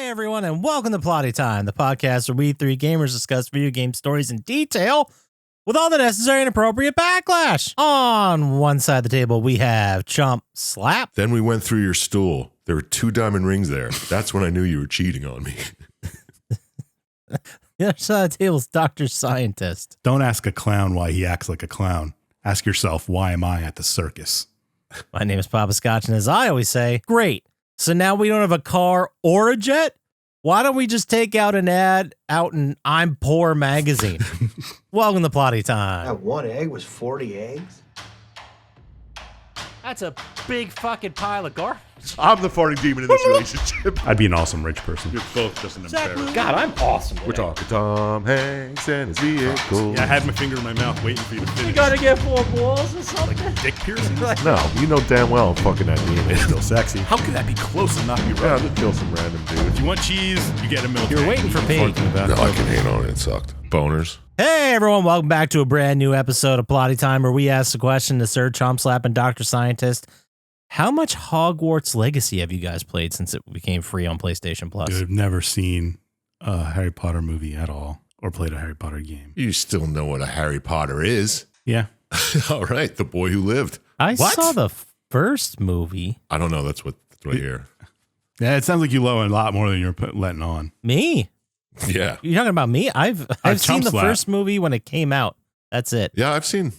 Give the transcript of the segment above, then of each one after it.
Hey everyone, and welcome to Plotty Time, the podcast where we three gamers discuss video game stories in detail with all the necessary and appropriate backlash. On one side of the table, we have Chump Slap. Then we went through your stool. There were 2 diamond rings there. That's when I knew you were cheating on me. The other side of the table is Dr. Syintist. Don't ask a clown why he acts like a clown. Ask yourself, why am I at the circus? My name is Poppascotch, and as I always say, great. So now we don't have a car or a jet? Why don't we just take out an ad out in I'm Poor magazine? Welcome to Plotty Time. That one egg was 40 eggs? That's a big fucking pile of garbage. I'm the farting demon in this relationship. I'd be an awesome rich person. You're both just an embarrassment. God, I'm awesome. We're talking Tom Hanks and his vehicle. Yeah, I had my finger in my mouth waiting for you to finish. You gotta get 4 balls or something? Dick piercing? No, you know damn well I'm fucking that demon. It's still sexy. How could that be close and not be Yeah, right? just kill some random dude. If you want cheese, you get a milk. You're waiting for Pete. No, I can hate on it. It sucked. Boners. Hey everyone, welcome back to a brand new episode of Plotty Time where we ask the question to Sir Chump Slap and Dr. Syintist. How much Hogwarts Legacy have you guys played since it became free on PlayStation Plus? I've never seen a Harry Potter movie at all or played a Harry Potter game. You still know what a Harry Potter is. Yeah. All right, the boy who lived. I What? saw the first movie. I don't know. That's what I hear. Yeah, it sounds like you know a lot more than you're letting on. Me? Yeah. You're talking about me? I've seen Chump the Slap. first movie when it came out. That's it. Yeah, I've seen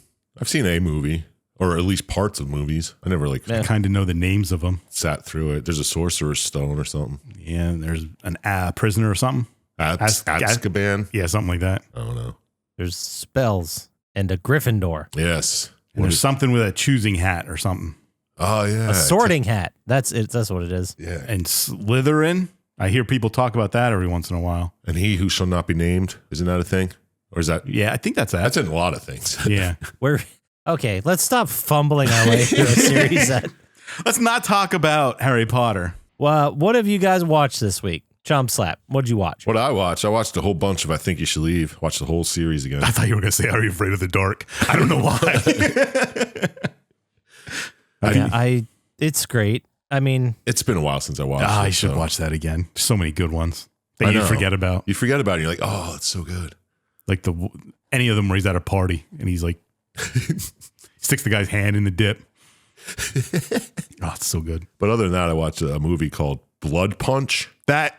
a movie. Or at least parts of movies. I never Yeah. I kind of know the names of them. sat through it. There's a sorcerer's stone or something. Yeah, and there's an prisoner or something. Azkaban. Yeah, something like that. I don't know. There's spells and a Gryffindor. Yes. And there's something with a choosing hat or something. Oh yeah. A sorting hat. That's it. That's what it is. Yeah. And Slytherin. I hear people talk about that every once in a while. And he who shall not be named. Isn't that a thing? Or is that? Yeah, I think that's that. That's in a lot of things. Yeah. Okay, let's stop fumbling our way through a series that. Let's not talk about Harry Potter. Well, what have you guys watched this week? Chump Slap. What'd you watch? What I watched a whole bunch of I Think You Should Leave. Watched the whole series again. I thought you were going to say, Are You Afraid of the Dark? I don't know why. It's great. I mean, It's been a while since I watched it. I should so watch that again. So many good ones that I you know. forget about. You forget about it. You're like, oh, it's so good. Like any of them where he's at a party and he's like, sticks the guy's hand in the dip. Oh, it's so good. But other than that, I watched a movie called Blood Punch. That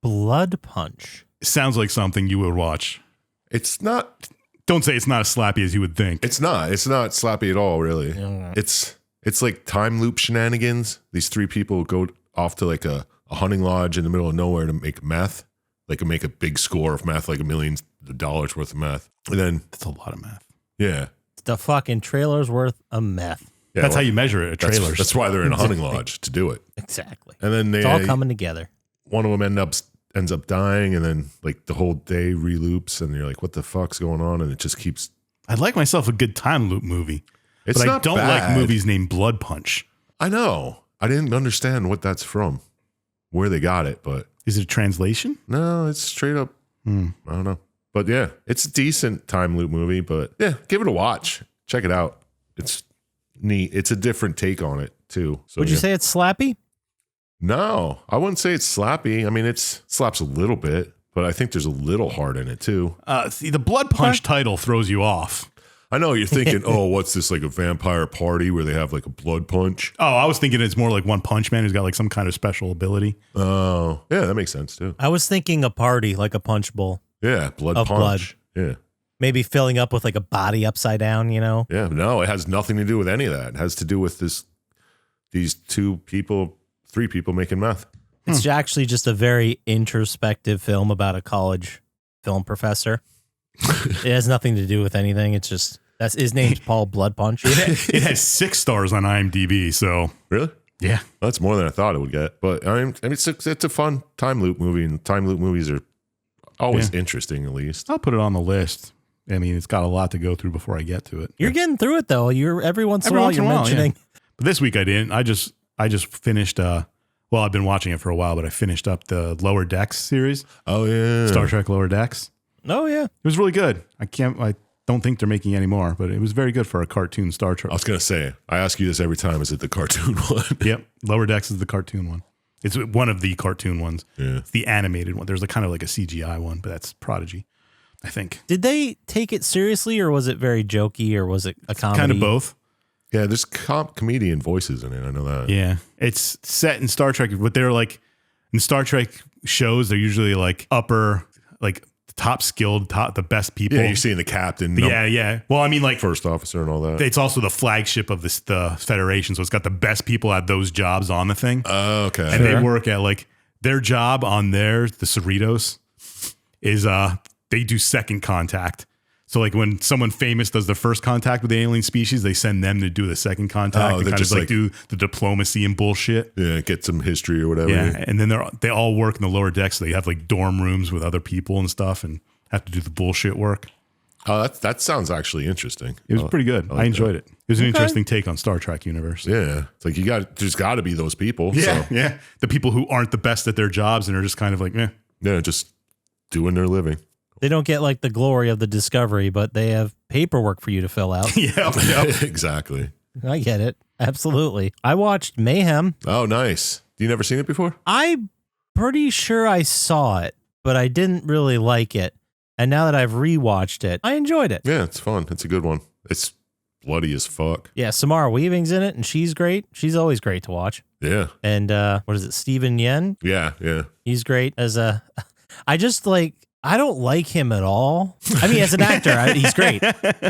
Blood Punch. sounds like something you would watch. It's not. Don't say it's not as slappy as you would think. It's not. It's not slappy at all. Really. Yeah. It's like time loop shenanigans. These 3 people go off to like a hunting lodge in the middle of nowhere to make meth. They can make a big score of meth, like $1 million worth of meth. And then, That's a lot of math. yeah. The fucking trailer's worth of meth. Yeah, That's well, how you measure it, that's- trailers. That's why they're in a hunting lodge to do it. Exactly. And then It's all coming together. one of them ends up dying, and then like the whole day reloops, and you're like, what the fuck's going on? And it just keeps. I'd like myself a good time loop movie. It's but I not don't bad. like movies named Blood Punch. I know. I didn't understand what that's from, where they got it, but Is it a translation? no, it's straight up. I don't know. But yeah, it's a decent time loop movie, but yeah, give it a watch. Check it out. It's neat. It's a different take on it too. So Would you yeah. say it's slappy? No, I wouldn't say it's slappy. I mean, it slaps a little bit, but I think there's a little heart in it too. See, the Blood Punch title throws you off. I know you're thinking, oh, what's this, like a vampire party where they have like a blood punch? Oh, I was thinking it's more like One Punch Man who's got like some kind of special ability. Oh, yeah, that makes sense too. I was thinking a party, like a punch bowl. Yeah, blood Of punch. Yeah. Maybe filling up with like a body upside down, you know? Yeah, no, it has nothing to do with any of that. It has to do with these 3 people making meth. It's actually just a very introspective film about a college film professor. It has nothing to do with anything. It's just, his name's Paul Blood Punch. It has 6 stars on IMDb, so Really? yeah. That's more than I thought it would get. But I mean, it's a fun time loop movie, and time loop movies are always interesting, at least. I'll put it on the list. I mean, it's got a lot to go through before I get to it. You're getting through it though. You're every once in a Every while once you're in a while, mentioning. But this week I didn't. I just finished well, I've been watching it for a while, but I finished up the Lower Decks series, Oh, yeah. Star Trek Lower Decks. Oh yeah. It was really good. I don't think they're making any more, but it was very good for a cartoon Star Trek. I was going to say, I ask you this every time. Is it the cartoon one? Yep. Lower Decks is the cartoon one. It's one of the cartoon ones. Yeah. It's the animated one. There's kind of like a CGI one, but that's Prodigy, I think. Did they take it seriously, or was it very jokey, or was it a comedy? Kind of both. Yeah, there's comedian voices in it. I know that. Yeah. It's set in Star Trek, but they're like, in Star Trek shows, they're usually like upper, like top skilled, the best people. Yeah, you're seeing the captain. Yeah. Well, I mean, like, First officer and all that. it's also the flagship of the Federation, so it's got the best people at those jobs on the thing. Oh, okay. And they work at like their job on the Cerritos is they do second contact. So like when someone famous does the first contact with the alien species, they send them to do the second contact and kind of like do the diplomacy and bullshit. Yeah, get some history or whatever. Yeah, and then they all work in the lower decks. So they have like dorm rooms with other people and stuff, and have to do the bullshit work. Oh, that sounds actually interesting. It was pretty good. I enjoyed it. It was an interesting take on Star Trek universe. Yeah, it's like there's got to be those people. Yeah, so. yeah. The people who aren't the best at their jobs and are just kind of like, Yeah, just doing their living. They don't get like the glory of the discovery, but they have paperwork for you to fill out. yeah. Exactly. I get it. Absolutely. I watched Mayhem. Oh, nice. You never seen it before? I'm pretty sure I saw it, but I didn't really like it. And now that I've rewatched it, I enjoyed it. Yeah, it's fun. It's a good one. It's bloody as fuck. Yeah, Samara Weaving's in it, and she's great. She's always great to watch. Yeah. And what is it, Stephen Yen? Yeah. He's great as a... I don't like him at all. I mean, as an actor, he's great.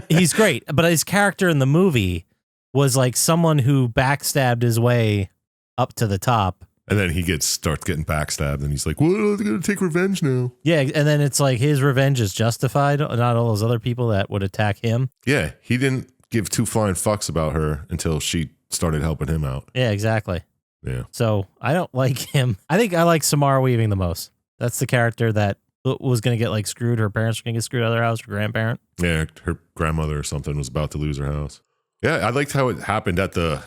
He's great. But his character in the movie was like someone who backstabbed his way up to the top. And then he starts getting backstabbed, and he's like, well, I'm going to take revenge now. Yeah, and then it's like his revenge is justified, not all those other people that would attack him. Yeah, he didn't give two flying fucks about her until she started helping him out. Yeah, exactly. Yeah. So I don't like him. I think I like Samara Weaving the most. That's the character that was going to get like screwed. Her parents were going to get screwed out of their house, her grandparent. Yeah, her grandmother or something was about to lose her house. Yeah, I liked how it happened at the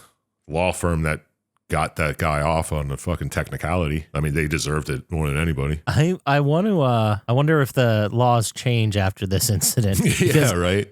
law firm that got that guy off on the fucking technicality. I mean, they deserved it more than anybody. I wonder if the laws change after this incident. Yeah, right.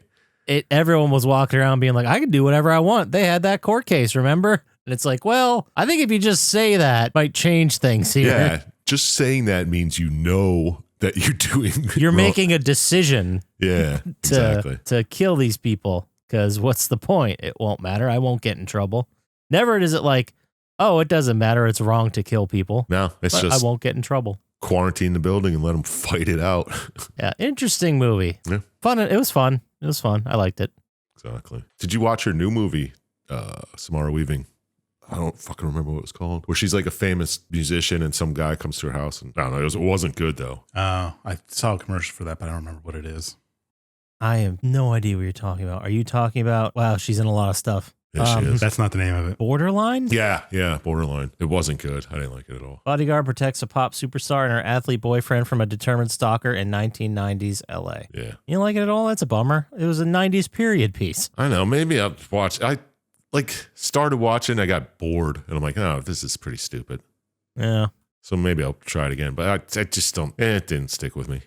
Everyone was walking around being like, I can do whatever I want. They had that court case, remember? And it's like, well, I think if you just say that, it might change things here. Yeah, just saying that means you know that you're doing. You're wrong. making a decision. Yeah, exactly. To kill these people. Because what's the point? It won't matter. I won't get in trouble. Never is it like, oh, it doesn't matter. It's wrong to kill people. No, it's just I won't get in trouble. Quarantine the building and let them fight it out. Yeah, interesting movie. Yeah. Fun. It was fun. It was fun. I liked it. Exactly. Did you watch her new movie, Samara Weaving? I don't fucking remember what it was called. Where she's like a famous musician and some guy comes to her house and I don't know. It wasn't good though. I saw a commercial for that, but I don't remember what it is. I have no idea what you're talking about. Are you talking about? Wow, she's in a lot of stuff. Yeah, she is. That's not the name of it. Borderline? Yeah, Borderline. It wasn't good. I didn't like it at all. Bodyguard protects a pop superstar and her athlete boyfriend from a determined stalker in 1990s LA. Yeah. You don't like it at all? That's a bummer. It was a 90s period piece. I know. Maybe I'll watch. I started watching. I got bored and I'm like, oh, this is pretty stupid. Yeah. So maybe I'll try it again. But I just don't. It didn't stick with me.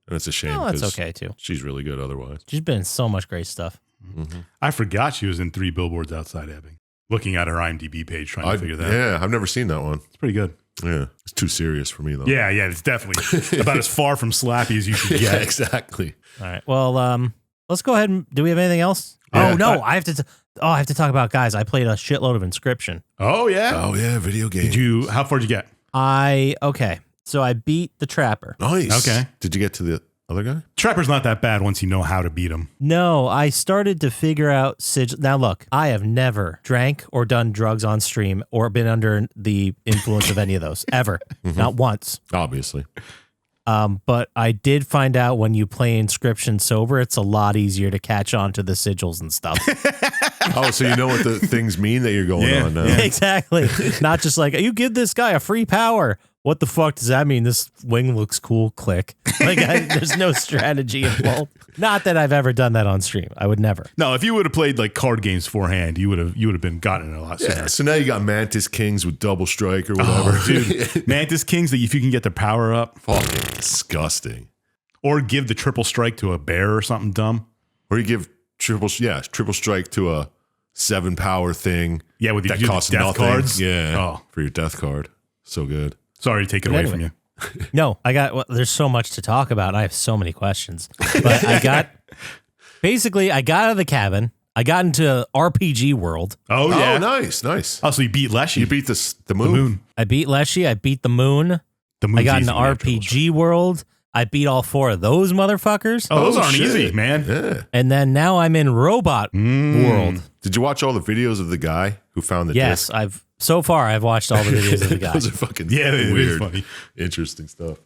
And it's a shame. Oh, that's 'cause okay too. She's really good otherwise. She's been in so much great stuff. Mm-hmm. I forgot she was in 3 Billboards Outside Ebbing. Looking at her IMDb page, trying to figure that out. Yeah, I've never seen that one. It's pretty good. Yeah, it's too serious for me though. Yeah, it's definitely about as far from Slappy as you can Yeah, get. exactly. All right. Well, let's go ahead and do we have anything else? Yeah. Oh no, I have to talk about guys. I played a shitload of Inscription. Oh yeah. Oh yeah, video game. How far did you get? Okay. So I beat the Trapper. Nice. Okay. Did you get to the other guy? Trapper's not that bad once you know how to beat him. No, I started to figure out sigil. Now look, I have never drank or done drugs on stream or been under the influence of any of those ever. Not once. Obviously. But I did find out when you play Inscription sober, it's a lot easier to catch on to the sigils and stuff. Oh, so you know what the things mean that you're going on now. Yeah, exactly. Not just like, you give this guy a free power. What the fuck does that mean? This wing looks cool. Click. Like, there's no strategy involved. Not that I've ever done that on stream. I would never. No, if you would have played like card games beforehand, you would have been gotten it a lot sooner. Yeah, so now you got Mantis Kings with double strike or whatever. Oh, dude. Mantis Kings, that if you can get the power up. Fucking disgusting. Or give the triple strike to a bear or something dumb. Or you give triple strike to a 7 power thing. Yeah, with that your costs death nothing. cards. Yeah, Oh. for your death card. So good. Sorry to take it But away anyway. from you. No, there's so much to talk about. And I have so many questions. But I got out of the cabin. I got into RPG world. Oh, yeah. Oh, nice. Oh, so you beat Leshy. You beat the moon. I beat Leshy. I beat the moon. The moon's I got easy into when you have trouble. RPG world. I beat all 4 of those motherfuckers. Oh, those Oh, aren't shit. easy, man. Yeah. And then now I'm in robot world. Did you watch all the videos of the guy who found the Yes, disc? I've watched all the videos of the guy. Those are fucking Yeah, it is weird, funny. interesting stuff.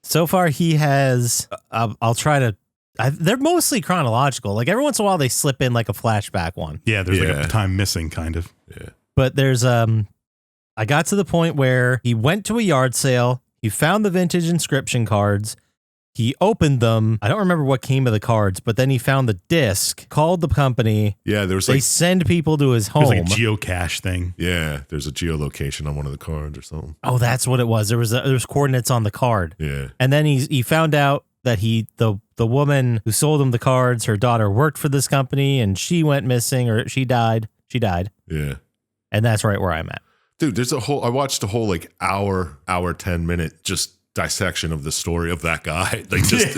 So far, he has. I'll try to. They're mostly chronological. Like every once in a while, they slip in like a flashback one. Yeah, there's like Yeah. a time missing, kind of. Yeah. But there's I got to the point where he went to a yard sale. He found the vintage inscription cards. He opened them. I don't remember what came of the cards, but then he found the disc, called the company. Yeah, there was They like send people to his There's home. like a geocache thing. there's a geolocation on one of the cards or something. Oh, that's what it was. There was coordinates on the card. Yeah. And then he found out that the woman who sold him the cards, her daughter worked for this company and she went missing or she died. She died. Yeah. And that's right where I'm at. Dude, I watched a whole like hour 10 minute just dissection of the story of that guy. Like just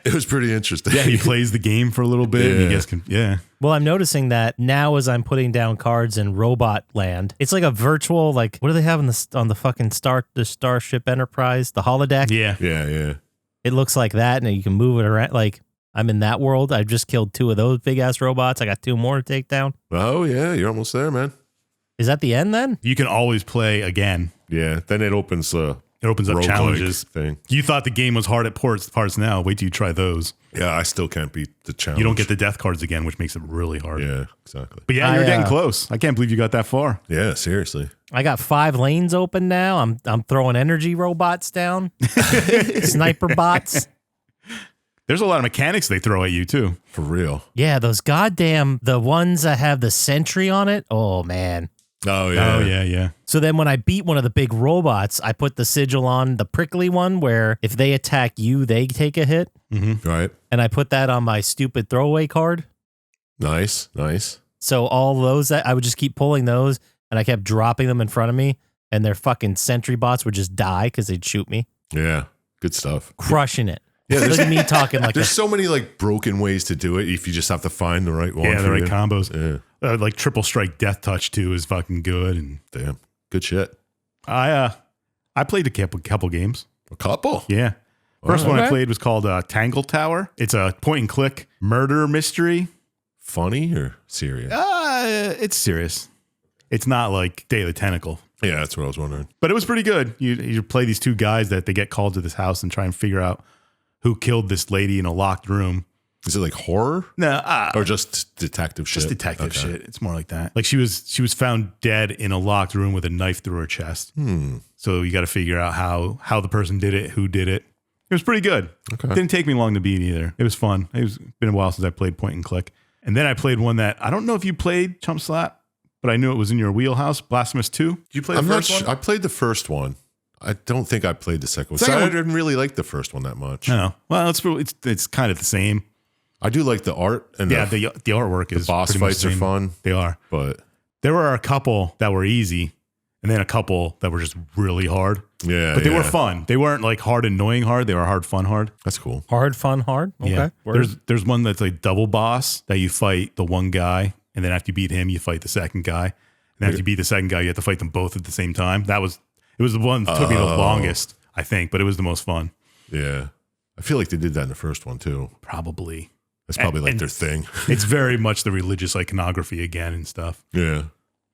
it was pretty interesting. Yeah, he plays the game for a little bit. And he Yeah. gets Well, I'm noticing that now as I'm putting down cards in Robot Land, it's like a virtual, like, what do they have on the fucking Starship Enterprise? The holodeck? Yeah. Yeah. It looks like that, and you can move it around. Like, I'm in that world. I've just killed 2 of those big-ass robots. I got 2 more to take down. Oh yeah, you're almost there, man. Is that the end then? You can always play again. Yeah. Then it opens It opens up roguelike challenges. thing. You thought the game was hard at parts now. Wait till you try those. Yeah, I still can't beat the challenge. You don't get the death cards again, which makes it really hard. Yeah, exactly. But yeah, you're I, getting close. I can't believe you got that far. Yeah, seriously. I got 5 lanes open now. I'm throwing energy robots down. Sniper bots. There's a lot of mechanics they throw at you too. For real. Yeah, those goddamn, the ones that have the sentry on it. Oh, man. Oh yeah. Oh yeah. So then when I beat one of the big robots, I put the sigil on the prickly one where if they attack you, they take a hit. Right. And I put that on my stupid throwaway card. Nice. So all those, I would just keep pulling those and I kept dropping them in front of me and their fucking sentry bots would just die because they'd shoot me. Yeah. Good stuff. Crushing it. Yeah, Look at me talking like There's this. so many like broken ways to do it if you just have to find the right one. Yeah, the for right you. combos. Yeah. Like triple strike death touch too is fucking good. And Damn. Good shit. I played a couple games. A couple. Yeah. First one I Okay. played was called Tangle Tower. It's a point and click murder mystery. Funny or serious? It's serious. It's not like Day of the Tentacle, Yeah, that's what I was wondering. but it was pretty good. You play these 2 guys that they get called to this house and try and figure out who killed this lady in a locked room. Is it like horror No, or just detective shit? just detective Okay. shit. It's more like that. Like she was found dead in a locked room with a knife through her chest. So you got to figure out how the person did it, who did it. It was pretty good. Okay. Didn't take me long to beat either. It was fun. It's been a while since I played point and click. And then I played one that I don't know if you played, Chump Slap, but I knew it was in your wheelhouse. Blasphemous 2. Did you play the I'm not first sure. one? I played the first one. I don't think I played the second one. Second I one- didn't really like the first one that much. No. Well, it's kind of the same. I do like the art and Yeah, the the artwork is boss pretty much fights the are same. fun, They are. but There were a couple that were easy, and then a couple that were just really hard. yeah, But they were yeah. fun. They weren't like hard, annoying hard. They were hard, fun, hard. That's cool. Hard, fun, hard. Okay. Yeah. Word. There's one that's like double boss that you fight the one guy, and then after you beat him, you fight the second guy. And after you beat the second guy, you have to fight them both at the same time. It was the one that took me the longest, I think, but it was the most fun. Yeah, I feel like they did that in the first one too. Probably. That's probably like and- their thing. It's very much the religious iconography again and stuff. Yeah,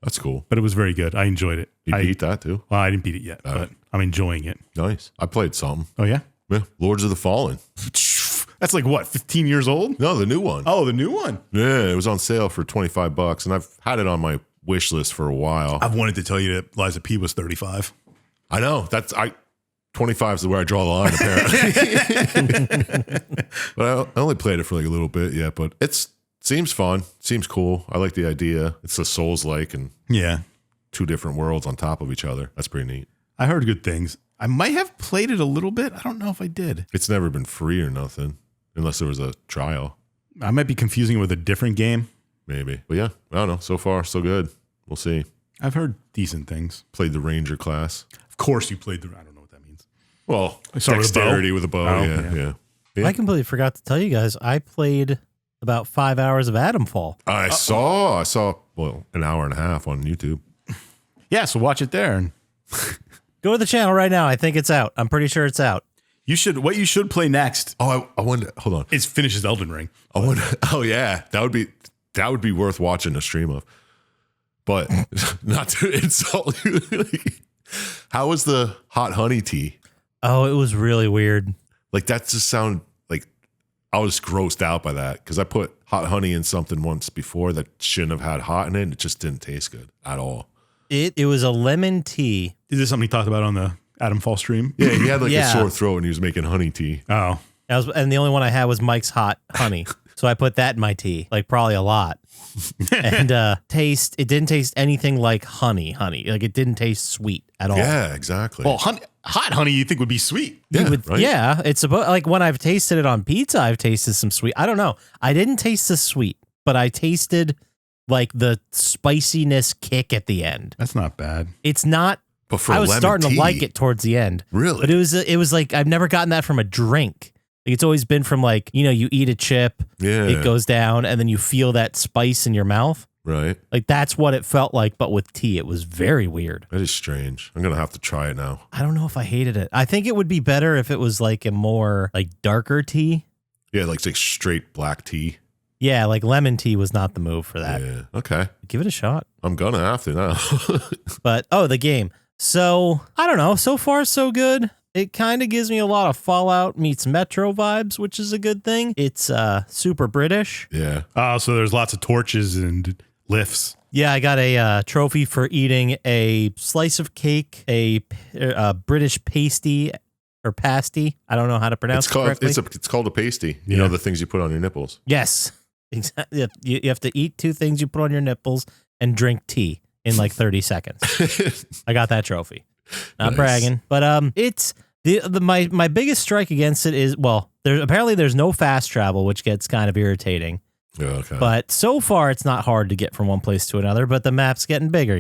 that's cool. But it was very good. I enjoyed it. You I beat that too. Well, I didn't beat it yet, but I'm enjoying it. Nice. I played some. Oh, yeah? Yeah, Lords of the Fallen. That's like what, 15 years old? No, the new one. Oh, the new one. Yeah, it was on sale for $25, and I've had it on my wish list for a while. I've wanted to tell you that Liza P was 35. I know 25 is where I draw the line, apparently. But I only played it for like a little bit, yeah. But seems fun, seems cool. I like the idea. It's a Souls-like and Yeah. 2 different worlds on top of each other. That's pretty neat. I heard good things. I might have played it a little bit. I don't know if I did. It's never been free or nothing, unless there was a trial, I might be confusing it with a different game. maybe. But yeah, I don't know. So far, so good. We'll see. I've heard decent things. Played the ranger class. Of course you played the... I don't know what that means. Well, Sorry, dexterity with a bow. Oh, Yeah. I completely forgot to tell you guys, I played about 5 hours of Adamfall. I saw, well, an hour and a half on YouTube. Yeah, so watch it there. And Go to the channel right now. I think it's out. I'm pretty sure it's out. what you should play next Oh, I wonder, hold on. is finishes Elden Ring. I wonder, oh yeah, that would be worth watching a stream of. But not to insult you. How was the hot honey tea? Oh, it was really weird. Like that just sound like I was grossed out by that because I put hot honey in something once before that shouldn't have had hot in it. And it just didn't taste good at all. It was a lemon tea. Is this something he talked about on the Adam Fall stream? Yeah, he had like Yeah. a sore throat and he was making honey tea. Oh. And the only one I had was Mike's hot honey. So I put that in my tea, like probably a lot. And it didn't taste anything like honey. Like it didn't taste sweet at all. Yeah, exactly. Well, hot honey you think would be sweet. yeah, right? Yeah, it's supposed like when I've tasted it on pizza, I've tasted some sweet. I don't know. I didn't taste the sweet, but I tasted like the spiciness kick at the end. That's not bad. It's not. But for I was lemon starting tea, to like it towards the end. Really? But it was like I've never gotten that from a drink. Like it's always been from like, you eat a chip, Yeah. it goes down, and then you feel that spice in your mouth. Right. Like that's what it felt like, but with tea. It was very weird. That is strange. I'm going to have to try it now. I don't know if I hated it. I think it would be better if it was like a more like darker tea. Yeah, like straight black tea. Yeah, like lemon tea was not the move for that. Yeah. Okay. Give it a shot. I'm going to have to now. But, the game. So, I don't know. So far, so good. It kind of gives me a lot of Fallout meets Metro vibes, which is a good thing. It's super British. Yeah. Oh, so there's lots of torches and lifts. Yeah, I got a trophy for eating a slice of cake, a British pasty or pasty. I don't know how to pronounce it correctly. It's called a pasty. You Yeah. know, the things you put on your nipples. Yes, exactly. You have to eat 2 things you put on your nipples and drink tea in like 30 seconds. I got that trophy. Not Nice. bragging, but it's my biggest strike against it is there's no fast travel, which gets kind of irritating. Yeah, okay. But so far, it's not hard to get from one place to another, but the map's getting bigger,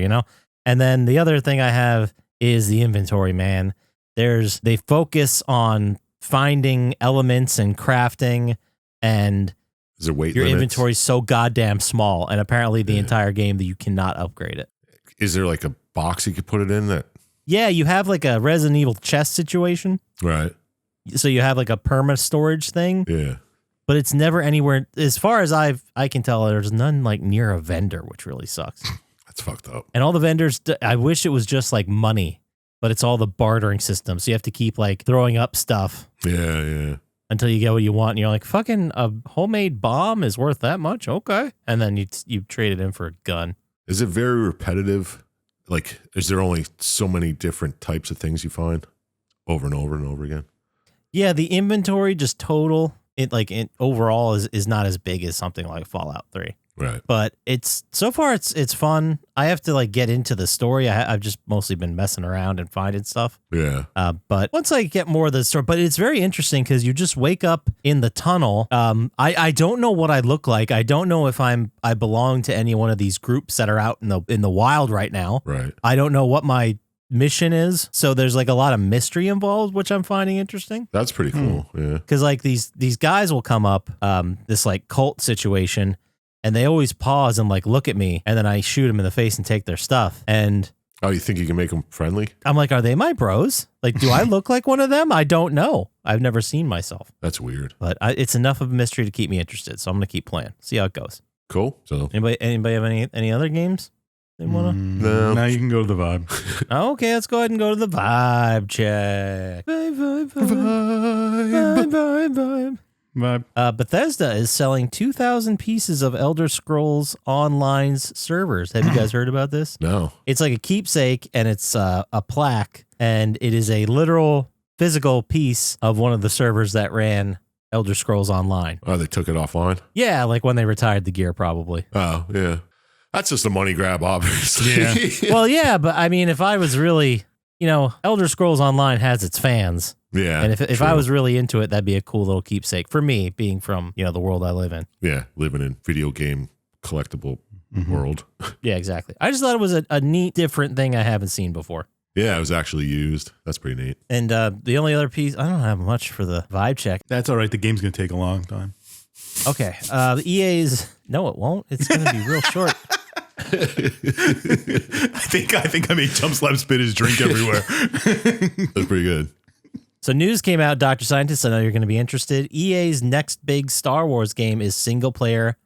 And then the other thing I have is the inventory, man. They focus on finding elements and crafting, and Is there weight your limits? inventory is so goddamn small, and apparently the entire game that you cannot upgrade it. Is there like a box you could put it in that? Yeah, you have like a Resident Evil chest situation. Right. So you have like a perma storage thing, Yeah. but it's never anywhere. As far as I can tell, there's none like near a vendor, which really sucks. That's fucked up. And all the vendors, I wish it was just like money, but it's all the bartering system. So you have to keep like throwing up stuff Yeah. until you get what you want. And you're like, fucking a homemade bomb is worth that much? Okay. And then you trade it in for a gun. Is it very repetitive? Like, is there only so many different types of things you find over and over and over again? Yeah, the inventory just total, overall is not as big as something like Fallout 3. Right. But it's fun. I have to like get into the story. I've just mostly been messing around and finding stuff. Yeah. But once I get more of the story, but it's very interesting because you just wake up in the tunnel. I don't know what I look like. I don't know if I belong to any one of these groups that are out in the wild right now. Right. I don't know what my mission is. So there's like a lot of mystery involved, which I'm finding interesting. That's pretty cool. Yeah. Because like these guys will come up, this like cult situation, and they always pause and like look at me, and then I shoot them in the face and take their stuff. And Oh, you think you can make them friendly? I'm like, are they my bros? Like, do I look like one of them? I don't know. I've never seen myself, That's weird. but it's enough of a mystery to keep me interested. So I'm gonna keep playing, see how it goes. Cool. So Anybody have any other games they wanna? No. Now you can go to the vibe. Oh, okay, let's go ahead and go to the vibe check. Vibe. Vibe. Bethesda is selling 2,000 pieces of Elder Scrolls Online's servers. Have you guys heard about this? No. It's like a keepsake, and it's a plaque, and it is a literal physical piece of one of the servers that ran Elder Scrolls Online. Oh, they took it offline? Yeah, like when they retired the gear, probably. Oh, yeah. That's just a money grab, obviously. Yeah. Well, yeah, but I mean, if I was really, Elder Scrolls Online has its fans. Yeah. And if true. I was really into it, that'd be a cool little keepsake for me, being from, the world I live in. Yeah, living in video game collectible world. Yeah, exactly. I just thought it was a neat, different thing I haven't seen before. Yeah, it was actually used. That's pretty neat. And the only other piece, I don't have much for the vibe check. That's all right. The game's going to take a long time. Okay. The EA's, no, it won't. It's going to be real short. I think I made Chump Slap spit his drink everywhere. That's pretty good. So news came out, Dr. Syintist, I know you're going to be interested. EA's next big Star Wars game is single player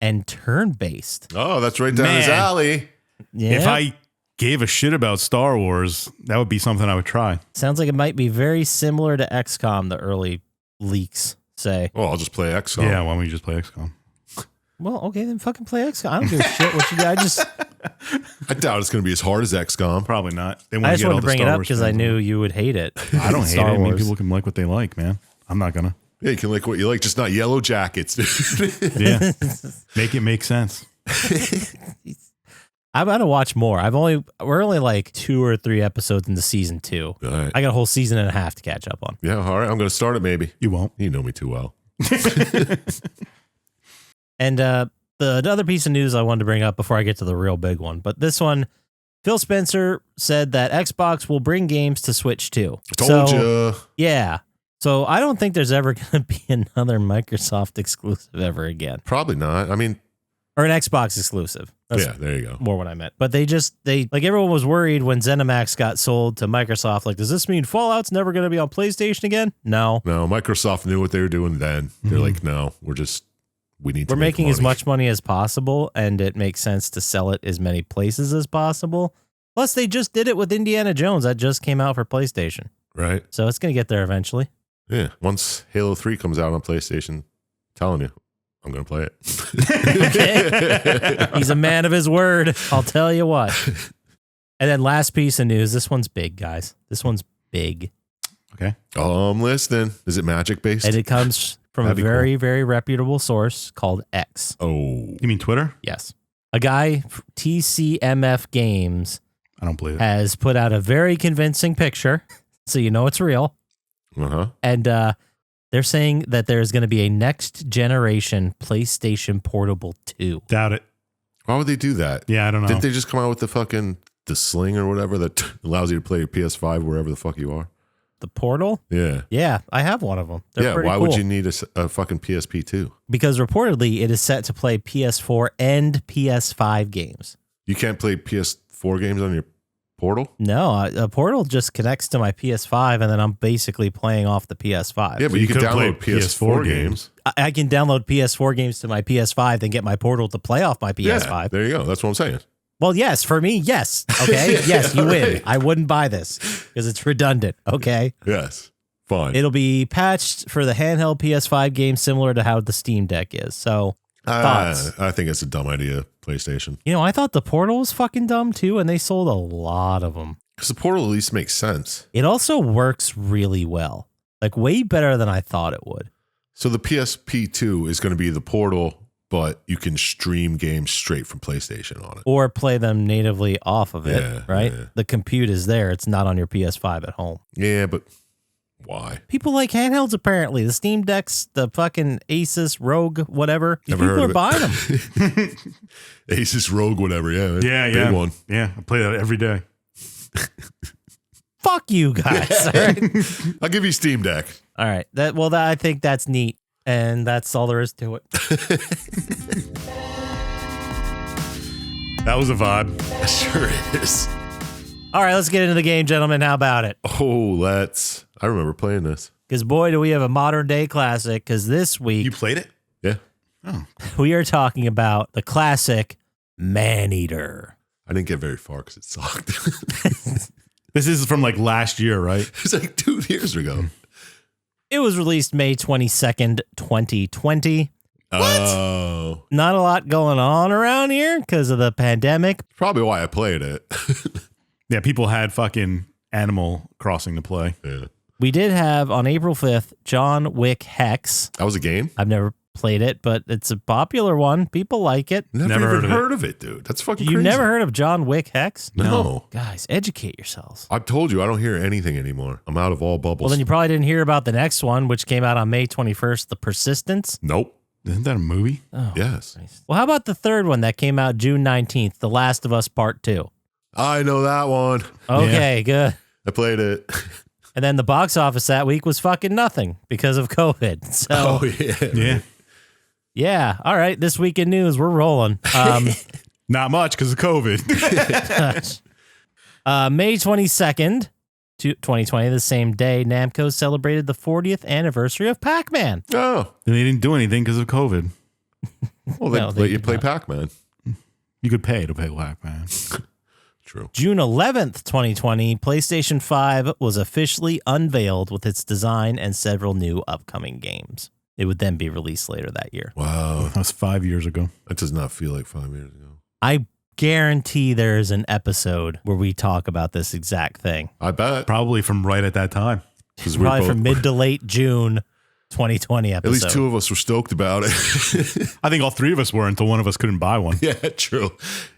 and turn-based. Oh, that's right down his Man. alley. Yeah. If I gave a shit about Star Wars, that would be something I would try. Sounds like it might be very similar to XCOM, the early leaks say. Oh, I'll just play XCOM. Yeah, why don't we just play XCOM? Well, okay, then fucking play XCOM. I don't give a shit what you do. I doubt it's going to be as hard as XCOM. Probably not. They I just get all wanted to the bring it Star up Wars because I fans knew on. you would hate it. I don't hate Star it. I mean, Wars. people can like what they like, man. I'm not going to. Yeah, you can like what you like, just not yellow jackets. Yeah. Make it make sense. I'm gonna watch more. We're only like 2 or 3 episodes into season 2. All right. I got a whole season and a half to catch up on. Yeah, all right. I'm going to start it maybe. You won't. You know me too well. And the other piece of news I wanted to bring up before I get to the real big one, but this one, Phil Spencer said that Xbox will bring games to Switch too. Told you. Yeah. So I don't think there's ever going to be another Microsoft exclusive ever again, Probably not. I mean, or an Xbox exclusive. That's yeah, there you go. more what I meant. But they like everyone was worried when ZeniMax got sold to Microsoft. Like, does this mean Fallout's never going to be on PlayStation again? No. No, Microsoft knew what they were doing then. They're like, no, we need to We're make making as money. much money as possible, and it makes sense to sell it as many places as possible. Plus, they just did it with Indiana Jones. That just came out for PlayStation. Right? So it's going to get there eventually. Yeah. Once Halo 3 comes out on PlayStation, I'm telling you, I'm going to play it. Okay. He's a man of his word. I'll tell you what. And then last piece of news. This one's big, guys. This one's big. Okay. Oh, I'm listening. Is it magic based? And it comes from a That'd be very, very reputable source called X. Oh. You mean Twitter? Yes. A guy, TCMF Games, I don't believe it. has put out a very convincing picture. So you know it's real. Uh-huh. And they're saying that there's going to be a next generation PlayStation Portable 2. Doubt it. Why would they do that? Yeah, I don't know. Didn't they just come out with the sling or whatever that allows you to play your PS5 wherever the fuck you are? The Portal? Yeah. Yeah, I have one of them. They're Yeah, pretty why cool. would you need a fucking PSP too? Because reportedly it is set to play PS4 and PS5 games. You can't play PS4 games on your Portal? No, a Portal just connects to my PS5 and then I'm basically playing off the PS5. Yeah, but So you you can could play download PS4 PS4 games. I can download PS4 games to my PS5 and get my Portal to play off my PS5. Yeah, there you go. That's what I'm saying. Well, yes, for me, yes. Okay, yes, you win. I wouldn't buy this because it's redundant. Okay. Yes. Fine. It'll be patched for the handheld PS5 game similar to how the Steam Deck is. So, thoughts? I think it's a dumb idea, PlayStation. I thought the Portal was fucking dumb too, and they sold a lot of them. Because the Portal at least makes sense. It also works really well, like way better than I thought it would. So the PSP 2 is going to be the Portal, but you can stream games straight from PlayStation on it. Or play them natively off of it, Yeah, right? yeah. The compute is there. It's not on your PS5 at home. Yeah, but why? People like handhelds, apparently. The Steam Decks, the fucking Asus ROG, whatever. These Never people heard are of it. buying them. Asus Rogue, whatever. Yeah. Yeah, Big yeah. one. Yeah, I play that every day. Fuck you guys. All right. I'll give you Steam Deck. All right. I think that's neat. And that's all there is to it. That was a vibe. It sure is. All right, let's get into the game, gentlemen. How about it? Oh, I remember playing this. Because boy, do we have a modern day classic. Because this week You played it? Yeah. Oh. we are talking about the classic Maneater. I didn't get very far because it sucked. This is from like last year, right? It's like 2 years ago. It was released May 22nd, 2020. Oh. Not a lot going on around here because of the pandemic. Probably why I played it. Yeah, people had fucking Animal Crossing to play. Yeah. We did have on April 5th, John Wick Hex. That was a game? I've never played it, but it's a popular one. People like it. Never even heard of it, dude. That's fucking You crazy. never heard of John Wick Hex? No. Guys, educate yourselves. I've told you, I don't hear anything anymore. I'm out of all bubbles. Well, then you probably didn't hear about the next one, which came out on May 21st, The Persistence. Nope. Isn't that a movie? Oh, Yes. Christ. Well, how about the third one that came out June 19th, The Last of Us Part 2? I know that one. Okay, good. I played it. And then the box office that week was fucking nothing because of COVID. So, Oh, yeah. Yeah. yeah. All right. This week in news, we're rolling. Not much because of COVID. May 22nd, 2020, the same day, Namco celebrated the 40th anniversary of Pac-Man. Oh. And they didn't do anything because of COVID. Well, they No, they let you did play not. Pac-Man. You could pay to play Pac-Man. True. June 11th, 2020, PlayStation 5 was officially unveiled with its design and several new upcoming games. It would then be released later that year. Wow. That was 5 years ago. That does not feel like 5 years ago. I guarantee there's an episode where we talk about this exact thing. I bet. Probably from right at that time. 'Cause we're Probably both- from mid to late June 2020 At episode. least two of us were stoked about it. I think all three of us were until one of us couldn't buy one. Yeah, true.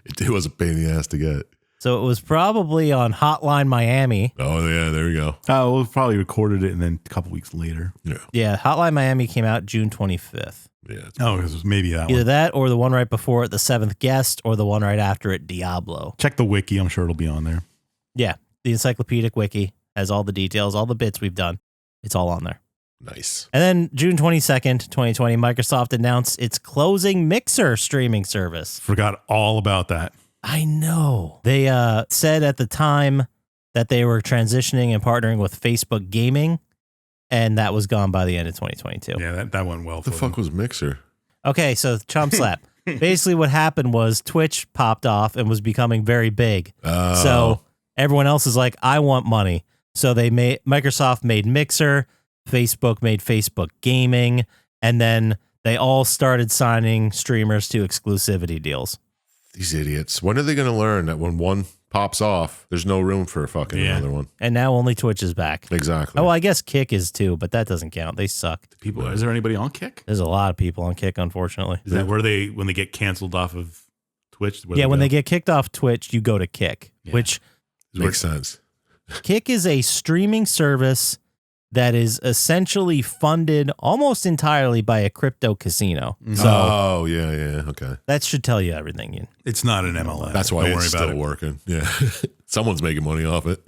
It was a pain in the ass to get. So it was probably on Hotline Miami. Oh, yeah, there you go. Oh, we probably recorded it and then a couple weeks later. Yeah. Yeah, Hotline Miami came out June 25th. Yeah. it's- Oh, it was maybe that Either one. that or the one right before it, The Seventh Guest, or the one right after it, Diablo. Check the wiki. I'm sure it'll be on there. Yeah, the encyclopedic wiki has all the details, all the bits we've done. It's all on there. Nice. And then June 22nd, 2020, Microsoft announced its closing Mixer streaming service. Forgot all about that. I know. They said at the time that they were transitioning and partnering with Facebook Gaming, and that was gone by the end of 2022. Yeah, that went well. What the for fuck them. was Mixer? Okay, so Chump Slap. Basically what happened was Twitch popped off and was becoming very big. Oh. So everyone else is like, I want money. So Microsoft made Mixer, Facebook made Facebook Gaming, and then they all started signing streamers to exclusivity deals. These idiots. When are they going to learn that when one pops off, there's no room for fucking another one? And now only Twitch is back. Exactly. Oh, well, I guess Kick is too, but that doesn't count. They suck. People, is there anybody on Kick? There's a lot of people on Kick, unfortunately. Is that where when they get canceled off of Twitch? Yeah, when they get kicked off Twitch, you go to Kick, Yeah. which Makes sense. Kick is a streaming service that is essentially funded almost entirely by a crypto casino. So Oh, yeah, yeah. Okay. that should tell you everything. It's not an MLM. That's why Don't it's worry still about it. working. Yeah. Someone's making money off it.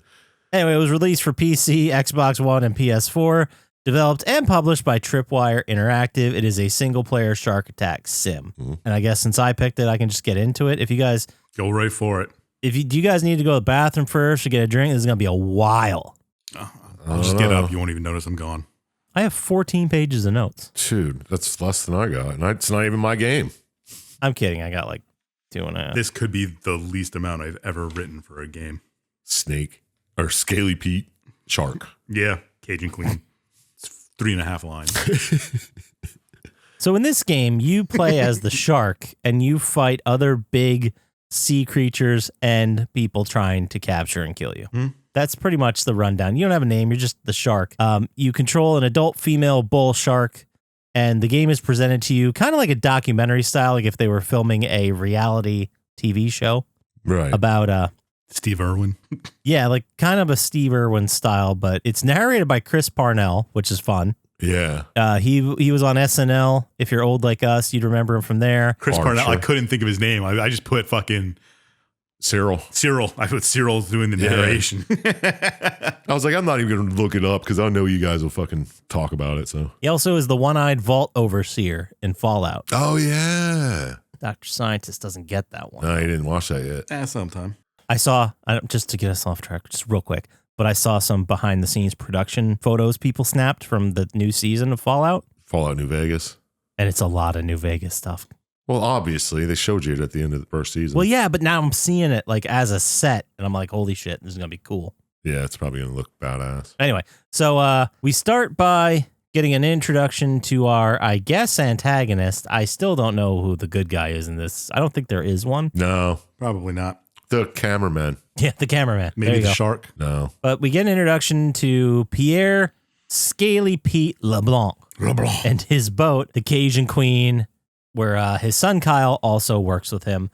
Anyway, it was released for PC, Xbox One, and PS4. Developed and published by Tripwire Interactive. It is a single-player shark attack sim. Mhm. And I guess since I picked it, I can just get into it. If you guys, Go right for it. do you guys need to go to the bathroom first or get a drink? This is gonna be a while. I'll just get up. You won't even notice I'm gone. I have 14 pages of notes. Dude, that's less than I got. And it's not even my game. I'm kidding. I got like 2.5. This could be the least amount I've ever written for a game. Snake or Scaly Pete Shark. Yeah, Cajun Clean. It's 3.5 lines. So in this game, you play as the shark and you fight other big sea creatures and people trying to capture and kill you. Hmm. That's pretty much the rundown. You don't have a name. You're just the shark. You control an adult female bull shark, and the game is presented to you kind of like a documentary style, like if they were filming a reality TV show Right. about Steve Irwin. yeah, like kind of a Steve Irwin style, but it's narrated by Chris Parnell, which is fun. Yeah. He was on SNL. If you're old like us, you'd remember him from there. Chris Archer. Parnell. I couldn't think of his name. I just put fucking Cyril. Cyril. I put Cyril doing the Yeah. narration. I was like, I'm not even going to look it up because I know you guys will fucking talk about it. So. He also is the one-eyed vault overseer in Fallout. Oh, yeah. Dr. Syintist doesn't get that one. No, you didn't watch that yet. Sometime. I saw, just to get us off track, just real quick, but I saw some behind-the-scenes production photos people snapped from the new season of Fallout, Fallout New Vegas. and it's a lot of New Vegas stuff. Well, obviously, they showed you it at the end of the first season. Well, yeah, but now I'm seeing it like as a set, and I'm like, holy shit, this is going to be cool. Yeah, it's probably going to look badass. Anyway, so we start by getting an introduction to our, I guess, antagonist. I still don't know who the good guy is in this. I don't think there is one. No, Probably not. the cameraman. Yeah, the cameraman. There Maybe you the go. shark. No. But we get an introduction to Pierre Scaly Pete LeBlanc and his boat, the Cajun Queen, where his son Kyle also works with him.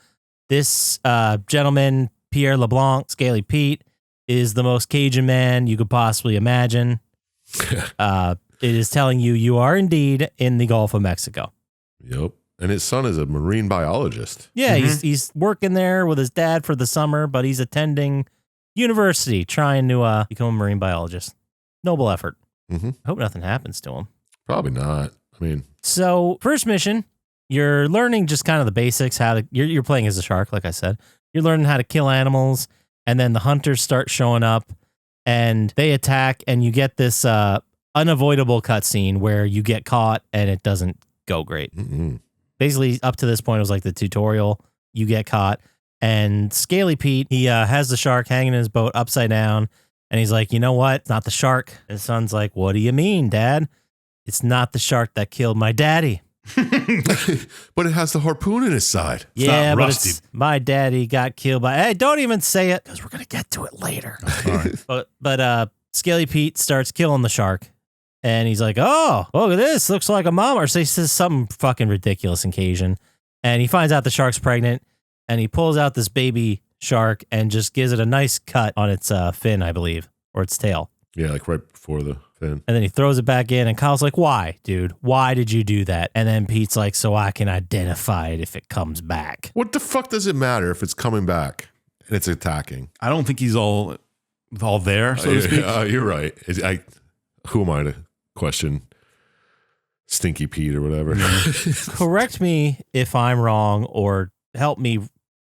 This gentleman, Pierre LeBlanc, Scaly Pete, is the most Cajun man you could possibly imagine. It is telling you are indeed in the Gulf of Mexico. Yep. And his son is a marine biologist. Yeah, he's working there with his dad for the summer, but he's attending university trying to become a marine biologist. Noble effort. Mm-hmm. I hope nothing happens to him. Probably not. I mean, so first mission, you're learning just kind of the basics. You're playing as a shark, like I said. You're learning how to kill animals, and then the hunters start showing up, and they attack, and you get this unavoidable cutscene where you get caught, and it doesn't go great. mm-mm. Basically, up to this point, it was like the tutorial. You get caught, and Scaly Pete, he has the shark hanging in his boat upside down, and he's like, you know what? It's not the shark. His son's like, what do you mean, Dad? It's not the shark that killed my daddy. But it has the harpoon in his side. It's yeah, not but rusty. it's my daddy got killed by. Hey, don't even say it because we're gonna get to it later. But Scaly Pete starts killing the shark, and he's like, "Oh, look at this! Looks like a mom." Or he says something fucking ridiculous in Cajun, and he finds out the shark's pregnant, and he pulls out this baby shark and just gives it a nice cut on its fin, I believe, or its tail. Yeah, like right before the fin. And then he throws it back in, and Kyle's like, why, dude? Why did you do that? And then Pete's like, so I can identify it if it comes back. What the fuck does it matter if it's coming back and it's attacking? I don't think he's all there, so to speak. You're right. Who am I to question Stinky Pete or whatever? Correct me if I'm wrong, or help me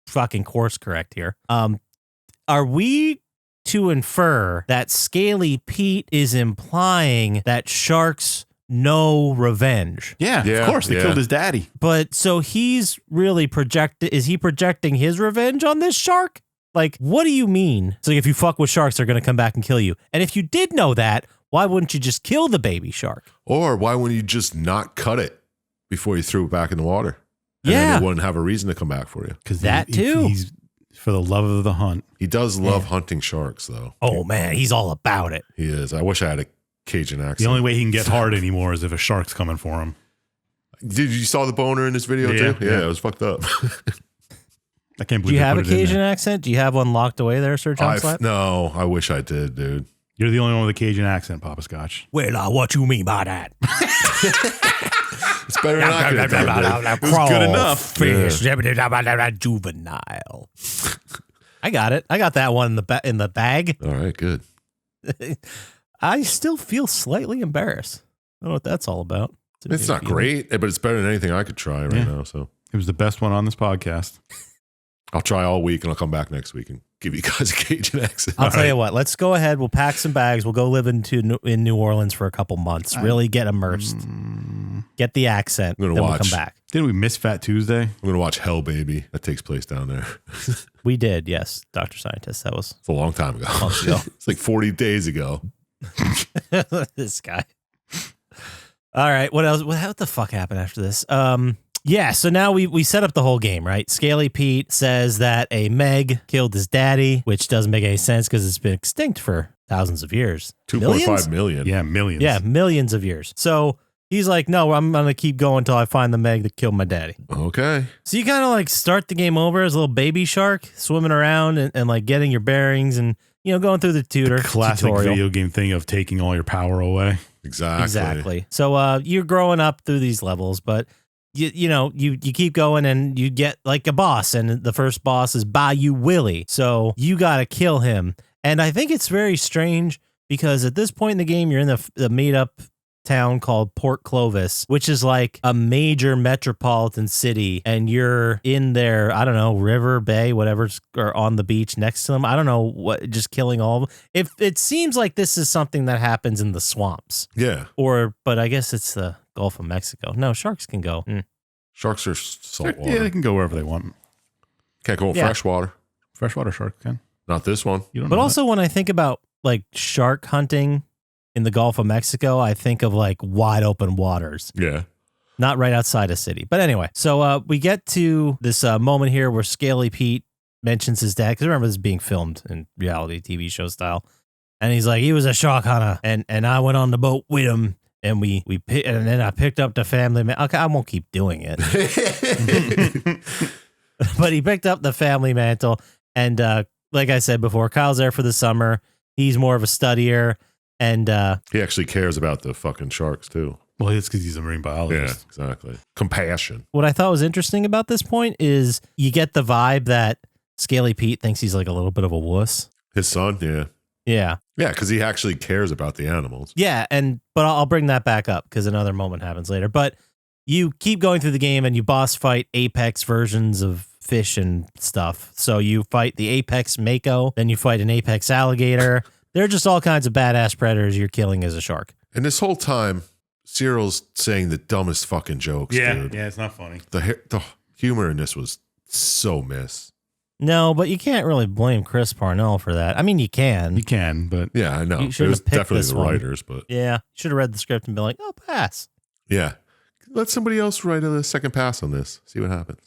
fucking course correct here. Are we to infer that Scaly Pete is implying that sharks know revenge? Yeah, Yeah, of course. They yeah. killed his daddy. But so he's really is he projecting his revenge on this shark? Like, what do you mean? So if you fuck with sharks, they're going to come back and kill you. And if you did know that, why wouldn't you just kill the baby shark? Or why wouldn't you just not cut it before you threw it back in the water? And Yeah. then it wouldn't have a reason to come back for you. Because That too. He's for the love of the hunt. He does love hunting sharks, though. Oh, man, he's all about it. He is. I wish I had a Cajun accent. The only way he can get hard anymore is if a shark's coming for him. Did you saw the boner in this video Yeah, too? yeah. Yeah, it was fucked up. I can't believe Do you they have a put it in Cajun there. accent? Do you have one locked away there, Sir Chump Slap? No, I wish I did, dude. You're the only one with a Cajun accent, Poppascotch. Well, what you mean by that? It's better than I could have done, dude. It was good enough. Fish. Juvenile. I got it. I got that one in the bag. All right, good. I still feel slightly embarrassed. I don't know what that's all about. It's not great, but it's better than anything I could try right now. So It was the best one on this podcast. I'll try all week and I'll come back next week and give you guys a Cajun accent. I'll tell you what. Let's go ahead. We'll pack some bags. We'll go live in New Orleans for a couple months. Really get immersed. Get the accent. I'm gonna then watch. we'll come back. Didn't we miss Fat Tuesday? I'm going to watch Hell Baby. That takes place down there. We did, yes, Dr. Scientist. That was It's a long time ago. months ago. It's like 40 days ago. This guy. All right. What else? What the fuck happened after this? Yeah. So now we set up the whole game, right? Scaly Pete says that a Meg killed his daddy, which doesn't make any sense because it's been extinct for thousands of years. 2.5 million. Yeah, millions. Yeah, millions of years. So he's like, no, I'm going to keep going until I find the Meg that killed my daddy. Okay. So you kind of like start the game over as a little baby shark swimming around and like getting your bearings and, going through the Classic tutorial. video game thing of taking all your power away. Exactly. So you're growing up through these levels, but you keep going and you get like a boss, and the first boss is Bayou Willie. So you got to kill him. And I think it's very strange because at this point in the game, you're in the made up town called Port Clovis, which is like a major metropolitan city, and you're in there, I don't know, river, bay, whatever, or on the beach next to them. I don't know what, just killing all of them. If it seems like this is something that happens in the swamps, Yeah. but I guess it's the Gulf of Mexico. No, sharks can go. Sharks are salt water. Yeah, they can go wherever they want. Can't go in Yeah. freshwater. Freshwater sharks can. Not this one. You don't But know also when I think about like shark hunting in the Gulf of Mexico, I think of like wide open waters. Yeah. Not right outside a city. But anyway, so we get to this moment here where Scaly Pete mentions his dad, because remember this is being filmed in reality TV show style. And he's like, he was a shark hunter, and I went on the boat with him, and and then I picked up the family man. Okay, I won't keep doing it. But he picked up the family mantle, and like I said before, Kyle's there for the summer. He's more of a studier, and He actually cares about the fucking sharks too. Well, it's because he's a marine Yeah, biologist. exactly. Compassion. What I thought was interesting about this point is you get the vibe that Scaly Pete thinks he's like a little bit of a wuss. His son, yeah. Yeah. Yeah, because he actually cares about the animals. Yeah, but I'll bring that back up because another moment happens later. But you keep going through the game and you boss fight Apex versions of fish and stuff. So you fight the Apex Mako, then you fight an Apex alligator. They're just all kinds of badass predators you're killing as a shark. And this whole time, Cyril's saying the dumbest fucking jokes, dude. Yeah, it's not funny. The humor in this was so miss. No, but you can't really blame Chris Parnell for that. I mean, you can. You can, but Yeah, I know. You It shouldn't was have picked definitely this the one. writers, but Yeah, you should have read the script and been like, oh, pass. yeah. Let somebody else write a second pass on this. See what happens.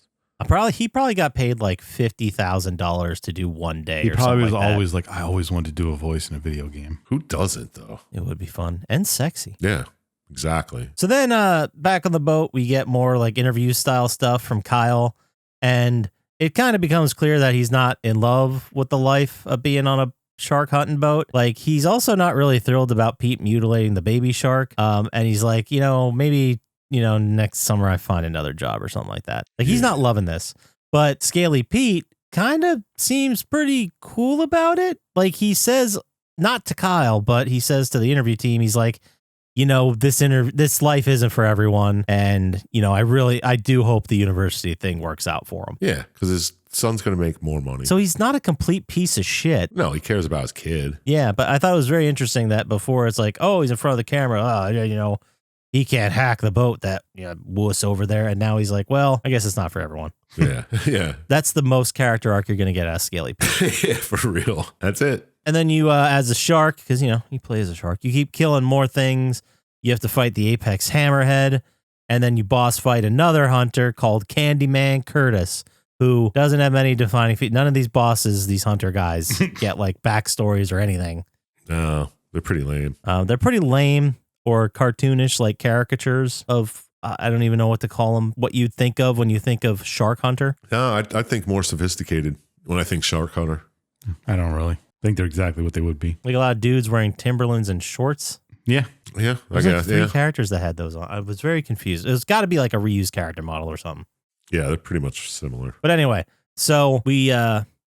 He probably got paid like $50,000 to do one day. he or probably something was like that. always like, I always wanted to do a voice in a video game. Who doesn't, though? It would be fun and sexy. Yeah, exactly. So then back on the boat, we get more like interview style stuff from Kyle. And it kind of becomes clear that he's not in love with the life of being on a shark hunting boat. Like, he's also not really thrilled about Pete mutilating the baby shark. And he's like, maybe, next summer I find another job or something like that. Like, he's not loving this. But Scaly Pete kind of seems pretty cool about it. Like, he says, not to Kyle, but he says to the interview team, he's like, this life isn't for everyone. And, I do hope the university thing works out for him. Yeah, because his son's going to make more money. So he's not a complete piece of shit. No, he cares about his kid. Yeah, but I thought it was very interesting that before it's like, oh, he's in front of the camera. He can't hack the boat, that wuss over there. And now he's like, well, I guess it's not for everyone. Yeah, yeah. That's the most character arc you're going to get out of Scaly Pete. Yeah, for real. That's it. And then you, as a shark, because, you play as a shark, you keep killing more things. You have to fight the Apex Hammerhead. And then you boss fight another hunter called Candyman Curtis, who doesn't have many defining features. None of these bosses, these hunter guys, get like backstories or anything. No, they're pretty lame. They're pretty lame or cartoonish, like caricatures of, I don't even know what to call them, what you'd think of when you think of Shark Hunter. No, I think more sophisticated when I think Shark Hunter. I don't really think they're exactly what they would be. Like a lot of dudes wearing Timberlands and shorts. Yeah. Yeah, I There's guess. like three Yeah. characters that had those on. I was very confused. It's got to be like a reused character model or something. Yeah, they're pretty much similar. But anyway, so we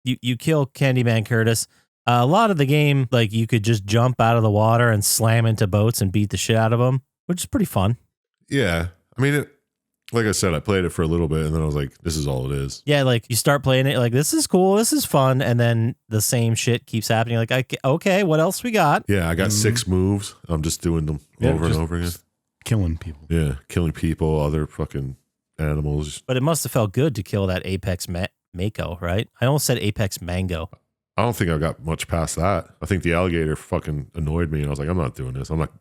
you kill Candyman Curtis. A lot of the game, like you could just jump out of the water and slam into boats and beat the shit out of them, which is pretty fun. Yeah. I mean, like I said, I played it for a little bit and then I was like, this is all it is. Yeah, like you start playing it, like this is cool, this is fun, and then the same shit keeps happening. Like, okay, what else we got? Yeah, I got 6 moves. I'm just doing them over and over again. Killing people. Yeah, killing people, other fucking animals. But it must have felt good to kill that Apex Mako, right? I almost said Apex Mango. I don't think I got much past that. I think the alligator fucking annoyed me and I was like, I'm not doing this. I'm not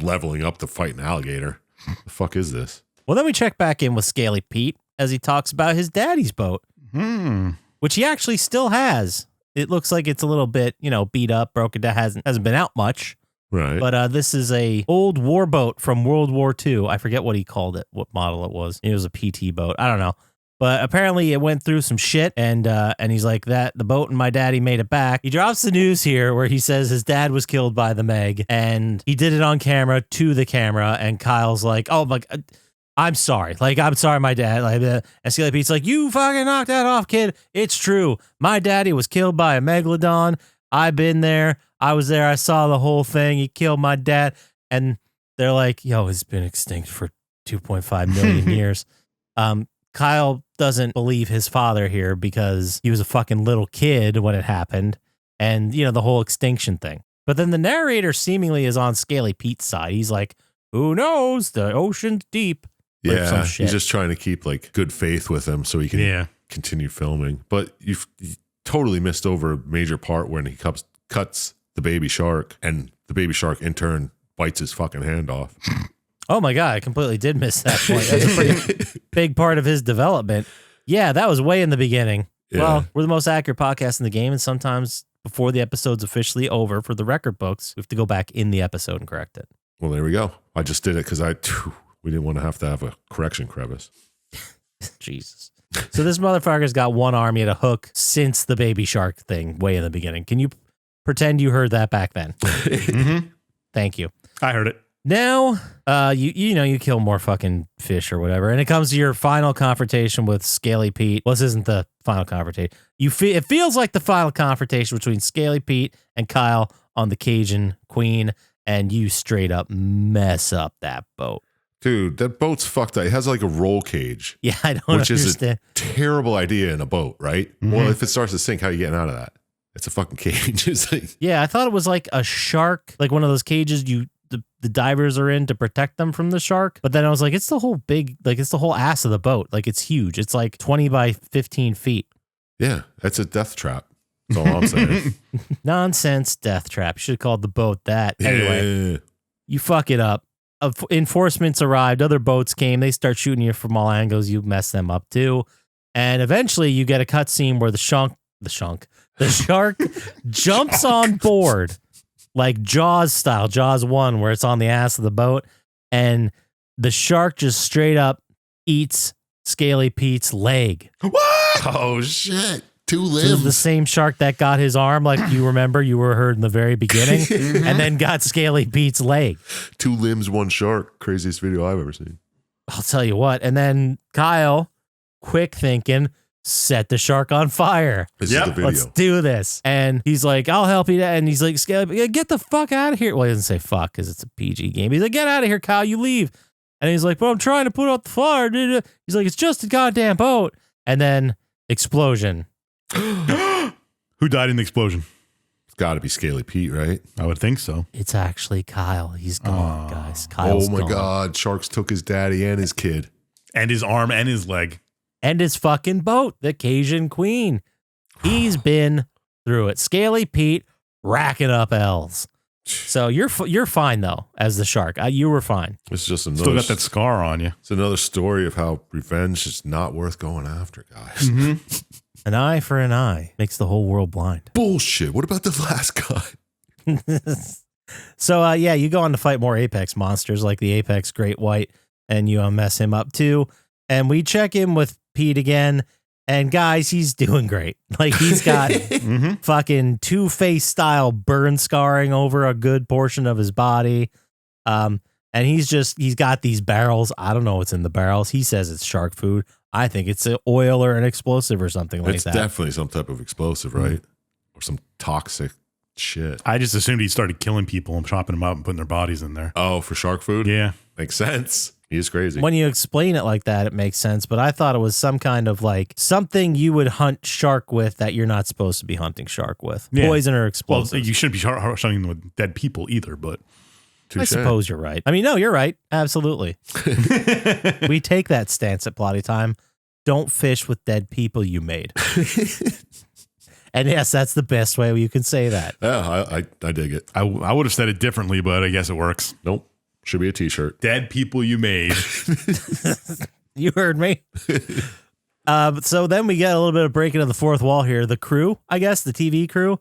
leveling up to fight an alligator. The fuck is this? Well, then we check back in with Scaly Pete as he talks about his daddy's boat, which he actually still has. It looks like it's a little bit, beat up, broken down, hasn't been out much. Right. But this is a old war boat from World War II. I forget what he called it, what model it was. It was a PT boat. I don't know. But apparently it went through some shit, and he's like, the boat and my daddy made it back. He drops the news here where he says his dad was killed by the Meg, and he did it on camera to the camera, and Kyle's like, oh my God, I'm sorry. Like, I'm sorry, my dad. Like, and Scaly Pete's like, you fucking knocked that off, kid. It's true. My daddy was killed by a megalodon. I've been there. I was there. I saw the whole thing. He killed my dad. And they're like, yo, he's been extinct for 2.5 million years. Kyle doesn't believe his father here because he was a fucking little kid when it happened. And, the whole extinction thing. But then the narrator seemingly is on Scaly Pete's side. He's like, who knows? The ocean's deep. Yeah, some shit. he's just trying to keep like good faith with him so he can continue filming. But you totally missed over a major part when he cuts the baby shark and the baby shark in turn bites his fucking hand off. Oh my God, I completely did miss that point. That's a pretty big part of his development. Yeah, that was way in the beginning. Yeah. Well, we're the most accurate podcast in the game, and sometimes before the episode's officially over for the record books, we have to go back in the episode and correct it. Well, there we go. I just did it because we didn't want to have a correction crevice. Jesus. So this motherfucker's got one army at a hook since the baby shark thing way in the beginning. Can you pretend you heard that back then? Mm-hmm. Thank you. I heard it. Now, you kill more fucking fish or whatever, and it comes to your final confrontation with Scaly Pete. Well, this isn't the final confrontation. It feels like the final confrontation between Scaly Pete and Kyle on the Cajun Queen, and you straight up mess up that boat. Dude, that boat's fucked up. It has like a roll cage. Yeah, I don't which understand. Is a terrible idea in a boat, right? Mm-hmm. Well, if it starts to sink, how are you getting out of that? It's a fucking cage. It's like, Yeah, I thought it was like a shark, like one of those cages the divers are in to protect them from the shark. But then I was like, it's the whole ass of the boat. Like, it's huge. It's like 20 by 15 feet. yeah, that's a death trap. That's all I'm saying. Nonsense death trap. Should have called the boat that. Anyway, Yeah. you fuck it up. Enforcements arrived. Other boats came. They start shooting you from all angles. You mess them up too. And eventually you get a cutscene where the shark jumps on board. Like Jaws style, Jaws 1, where it's on the ass of the boat, and the shark just straight up eats Scaly Pete's leg. What? Oh, shit. 2 So this is the limbs. same shark that got his arm, like you remember, you were heard in the very beginning, and then got Scaly Pete's leg. 2 limbs, 1 shark. Craziest video I've ever seen. I'll tell you what. And then Kyle, quick thinking, set the shark on fire. This Yep. is the video. Let's do this. And he's like, I'll help you. And he's like, get the fuck out of here. Well, he doesn't say fuck because it's a PG game. He's like, get out of here, Kyle. You leave. And he's like, well, I'm trying to put out the fire. He's like, it's just a goddamn boat. And then explosion. Who died in the explosion? It's got to be Scaly Pete, right? I would think so. It's actually Kyle. He's gone, guys. Kyle's Oh my gone. God. Sharks took his daddy and his kid. And his arm and his leg. And his fucking boat, the Cajun Queen. He's been through it. Scaly Pete racking up L's. So you're fine though, as the shark. You were fine. It's just another, Still got that scar on you. it's another story of how revenge is not worth going after, guys. An eye for an eye makes the whole world blind. Bullshit. What about the last guy? So you go on to fight more Apex monsters like the Apex Great White, and you mess him up too. And we check in with Pete again, and guys, he's doing great. Like he's got fucking Two-Face style burn scarring over a good portion of his body. And he's got these barrels. I don't know what's in the barrels. He says it's shark food. I think it's an oil or an explosive or something like It's that. definitely some type of explosive, right? Or some toxic shit. I just assumed he started killing people and chopping them up and putting their bodies in there. Oh, for shark food? Yeah. Makes sense. He's crazy. When you explain it like that, it makes sense. But I thought it was some kind of like something you would hunt shark with that you're not supposed to be hunting shark with. Yeah. Poison or Well, explosive. you shouldn't be hunting with dead people either, but I Touche. suppose you're right. I mean, no, you're right. Absolutely. We take that stance at Plotty Time. Don't fish with dead people you made. And yes, that's the best way you can say that. Yeah, I dig it. I would have said it differently, but I guess it works. Nope. Should be a t-shirt. Dead people you made. You heard me. So then we get a little bit of breaking of the fourth wall here. The crew, I guess, the TV crew,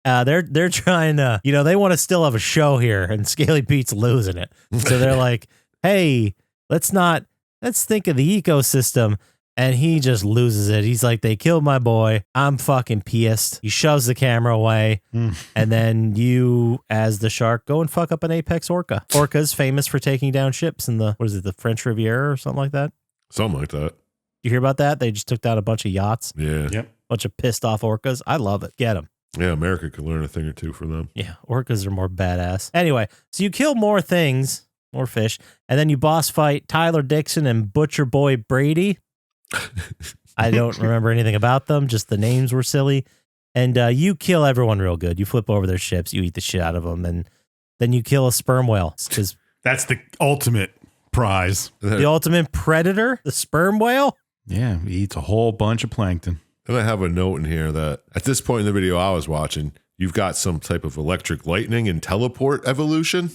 they're trying to, they want to still have a show here, and Scaly Pete's losing it. So they're like, hey, let's think of the ecosystem. And he just loses it. He's like, they killed my boy. I'm fucking pissed. He shoves the camera away. And then you, as the shark, go and fuck up an apex orca. Orca's famous for taking down ships in the French Riviera or something like that. Something like that. You hear about that? They just took down a bunch of yachts, Yeah. Yep. bunch of pissed off orcas. I love it. Get them. Yeah, America could learn a thing or two from them. Yeah, orcas are more badass. Anyway, so you kill more things, more fish, and then you boss fight Tyler Dixon and Butcher Boy Brady. I don't remember anything about them. Just the names were silly. And you kill everyone real good. You flip over their ships. You eat the shit out of them. And then you kill a sperm whale. Because That's the ultimate prize. the ultimate predator, the sperm whale. Yeah, he eats a whole bunch of plankton. And I have a note in here that at this point in the video I was watching, you've got some type of electric lightning and teleport evolution.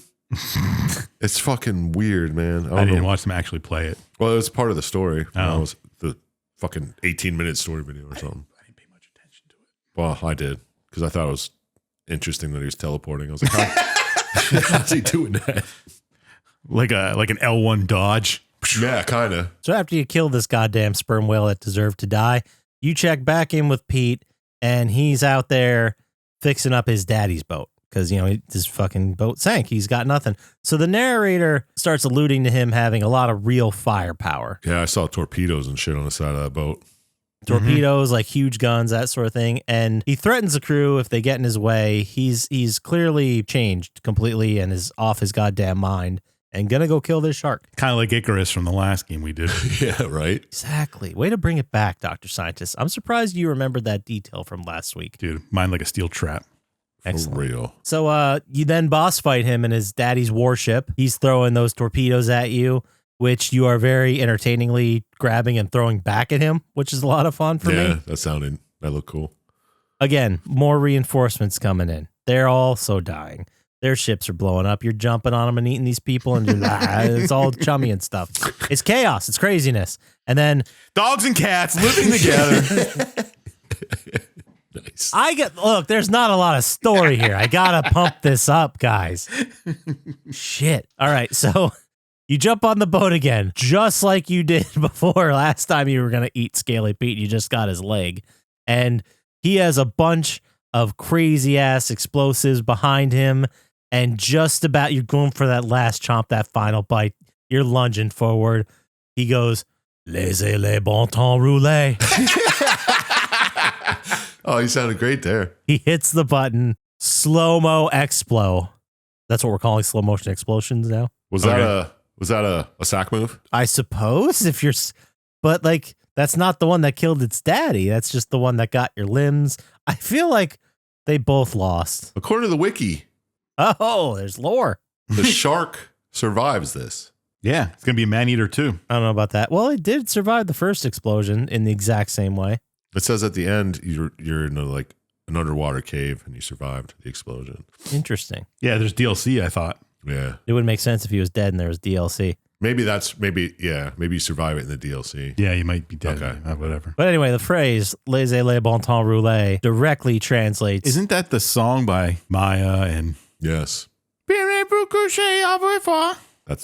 It's fucking weird, man. I didn't watch them actually play it. Well, it was part of the story. Oh. It was the fucking 18-minute story video or something. I didn't pay much attention to it. Well, I did because I thought it was interesting that he was teleporting. I was like, how's he doing that? Like an L1 dodge. Yeah, kind of. So after you kill this goddamn sperm whale that deserved to die, you check back in with Pete, and he's out there fixing up his daddy's boat. because, his fucking boat sank. He's got nothing. So the narrator starts alluding to him having a lot of real firepower. Yeah, I saw torpedoes and shit on the side of that boat. Torpedoes, like huge guns, that sort of thing. And he threatens the crew if they get in his way. He's clearly changed completely and is off his goddamn mind and gonna go kill this shark. Kind of like Icarus from the last game we did. Yeah, right? Exactly. Way to bring it back, Dr. Syintist. I'm surprised you remembered that detail from last week. Dude, mine like a steel trap. Excellent. For real. So you then boss fight him in his daddy's warship. He's throwing those torpedoes at you, which you are very entertainingly grabbing and throwing back at him, which is a lot of fun for me. Yeah, that looked cool. Again, more reinforcements coming in. They're also dying. Their ships are blowing up. You're jumping on them and eating these people, and it's all chummy and stuff. It's chaos. It's craziness. And then dogs and cats living together. Nice. Look, there's not a lot of story here. I gotta pump this up, guys. Shit. All right, so you jump on the boat again, just like you did before. Last time you were gonna eat Scaly Pete, you just got his leg. And he has a bunch of crazy ass explosives behind him. And just about you're going for that last chomp, that final bite. You're lunging forward. He goes, laissez les bon temps rouler. Oh, he sounded great there. He hits the button. Slow-mo explo. That's what we're calling slow motion explosions now. Was that a sack move? I suppose but like that's not the one that killed its daddy. That's just the one that got your limbs. I feel like they both lost. According to the wiki, there's lore. the shark survives this. Yeah, it's going to be a Maneater too. I don't know about that. Well, it did survive the first explosion in the exact same way. It says at the end you're in an underwater cave and you survived the explosion. Interesting. Yeah, there's DLC, I thought. Yeah. It would make sense if he was dead and there was DLC. Maybe you survive it in the DLC. Yeah, you might be dead. Okay. Whatever. But anyway, the phrase laissez les bon temps rouler directly translates. Isn't that the song by Maya and Yes. That's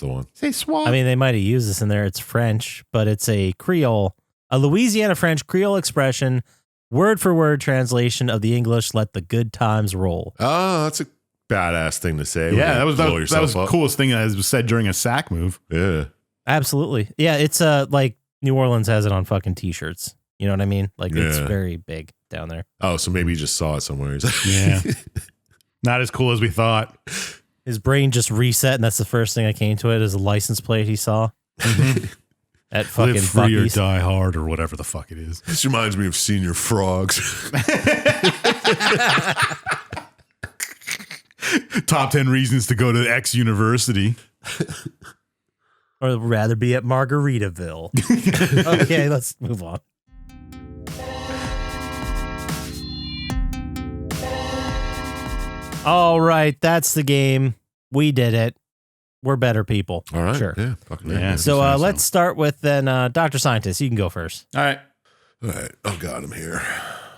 the one. I mean, they might have used this in there. It's French, but it's a Louisiana French Creole expression, word for word translation of the English, let the good times roll. Oh, that's a badass thing to say. Yeah, that was the coolest thing that was said during a sack move. Yeah. Absolutely. Yeah, it's like New Orleans has it on fucking t-shirts. You know what I mean? Like it's very big down there. Oh, so maybe you just saw it somewhere. Yeah. Not as cool as we thought. His brain just reset, and that's the first thing that came to it is a license plate he saw. At fucking Live free Buc-ee's. or die hard or whatever the fuck it is. This reminds me of Senior Frogs. Top 10 reasons to go to X university. Or rather be at Margaritaville. Okay, let's move on. All right, that's the game. We did it. We're better people. All right. Sure. Yeah. Fucking Yeah. So let's start with then Dr. Syintist. You can go first. All right. All right. Oh, God, I'm here.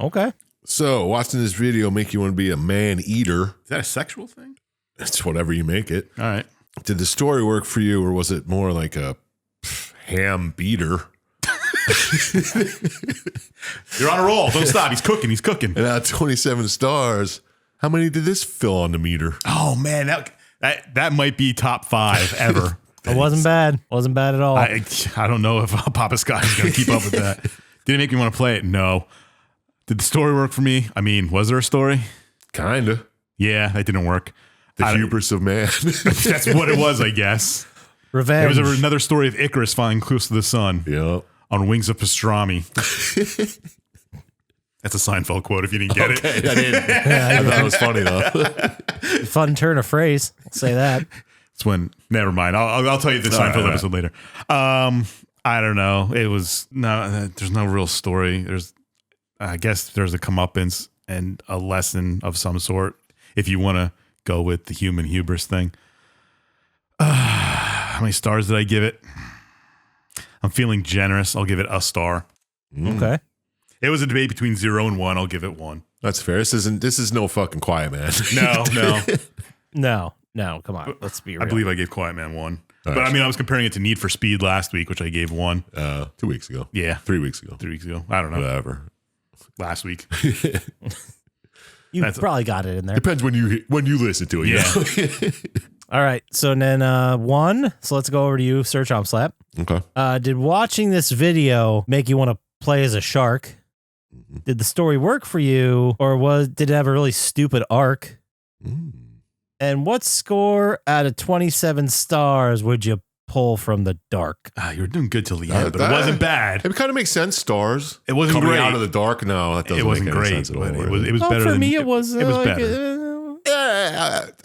Okay. So, watching this video make you want to be a man-eater. Is that a sexual thing? It's whatever you make it. All right. Did the story work for you, or was it more like a ham beater? You're on a roll. Don't stop. He's cooking. He's cooking. And at 27 stars, how many did this fill on the meter? Oh, man. That might be top 5 ever. It wasn't bad. Wasn't bad at all. I don't know if Poppascotch is going to keep up with that. Did it make me want to play it? No. Did the story work for me? I mean, was there a story? Kinda. Yeah, that didn't work. The hubris of man. That's what it was, I guess. Revenge. There was another story of Icarus flying close to the sun Yeah. on wings of pastrami. That's a Seinfeld quote if you didn't get it. I didn't. I thought it was funny though. Fun turn of phrase. I'll say that. It's when, never mind. I'll tell you the Seinfeld episode later. I don't know. It was there's no real story. I guess there's a comeuppance and a lesson of some sort if you want to go with the human hubris thing. How many stars did I give it? I'm feeling generous. I'll give it a star. Okay. It was a debate between 0 and 1. I'll give it 1. That's fair. This is no fucking Quiet Man. No. No, come on. Let's be real. I believe I gave Quiet Man 1. All But right. I mean, I was comparing it to Need for Speed last week, which I gave 1. 2 weeks ago. Yeah. 3 weeks ago. 3 weeks ago. I don't know. Whatever. Last week. You probably got it in there. Depends when you listen to it. Yeah. All right. So then one. So let's go over to you, Sir Chump Slap. Okay. Did watching this video make you want to play as a shark? Did the story work for you, or did it have a really stupid arc? And what score out of 27 stars would you pull from the dark? You were doing good till the end, but it wasn't bad. It kind of makes sense. Stars. It wasn't coming great. out of the dark. No, that doesn't It wasn't make any great, sense at all. but it really. was better for than me. It was better.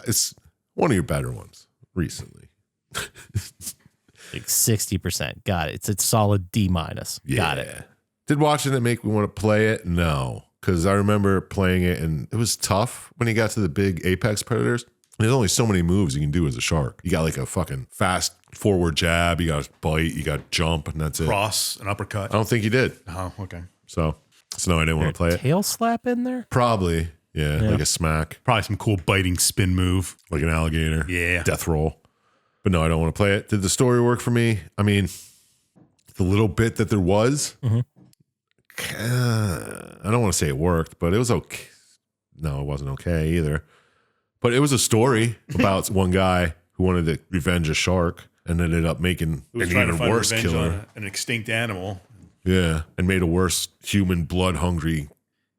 It's one of your better ones recently. Like 60%. Got it. It's a solid D-. Got it. Did watching it make me want to play it? No, because I remember playing it and it was tough when you got to the big apex predators. There's only so many moves you can do as a shark. You got like a fucking fast forward jab, you got bite, you got jump, and that's it. Cross, an uppercut. I don't think you did. Oh, okay. So no, I didn't want to play it. Tail slap in there? Probably, yeah, like a smack, Probably some cool biting spin move. like an alligator. Yeah. Death roll. But no, I don't want to play it. Did the story work for me? I mean, the little bit that there was, I don't want to say it worked, but it was okay. No, it wasn't okay either. But it was a story about one guy who wanted to revenge a shark and ended up making an even worse killer. An extinct animal. Yeah, and made a worse human blood-hungry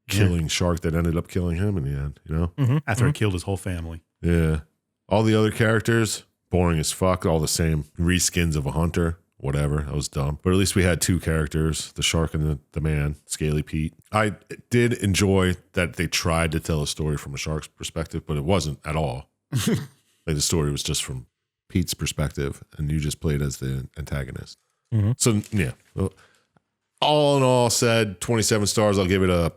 killing shark that ended up killing him in the end, you know? After it killed his whole family. Yeah. All the other characters, boring as fuck, all the same reskins of a hunter. Whatever, that was dumb. But at least we had two characters, the shark and the man, Scaly Pete. I did enjoy that they tried to tell a story from a shark's perspective, but it wasn't at all. Like the story was just from Pete's perspective, and you just played as the antagonist. So, yeah. Well, all in all said, 27 stars, I'll give it a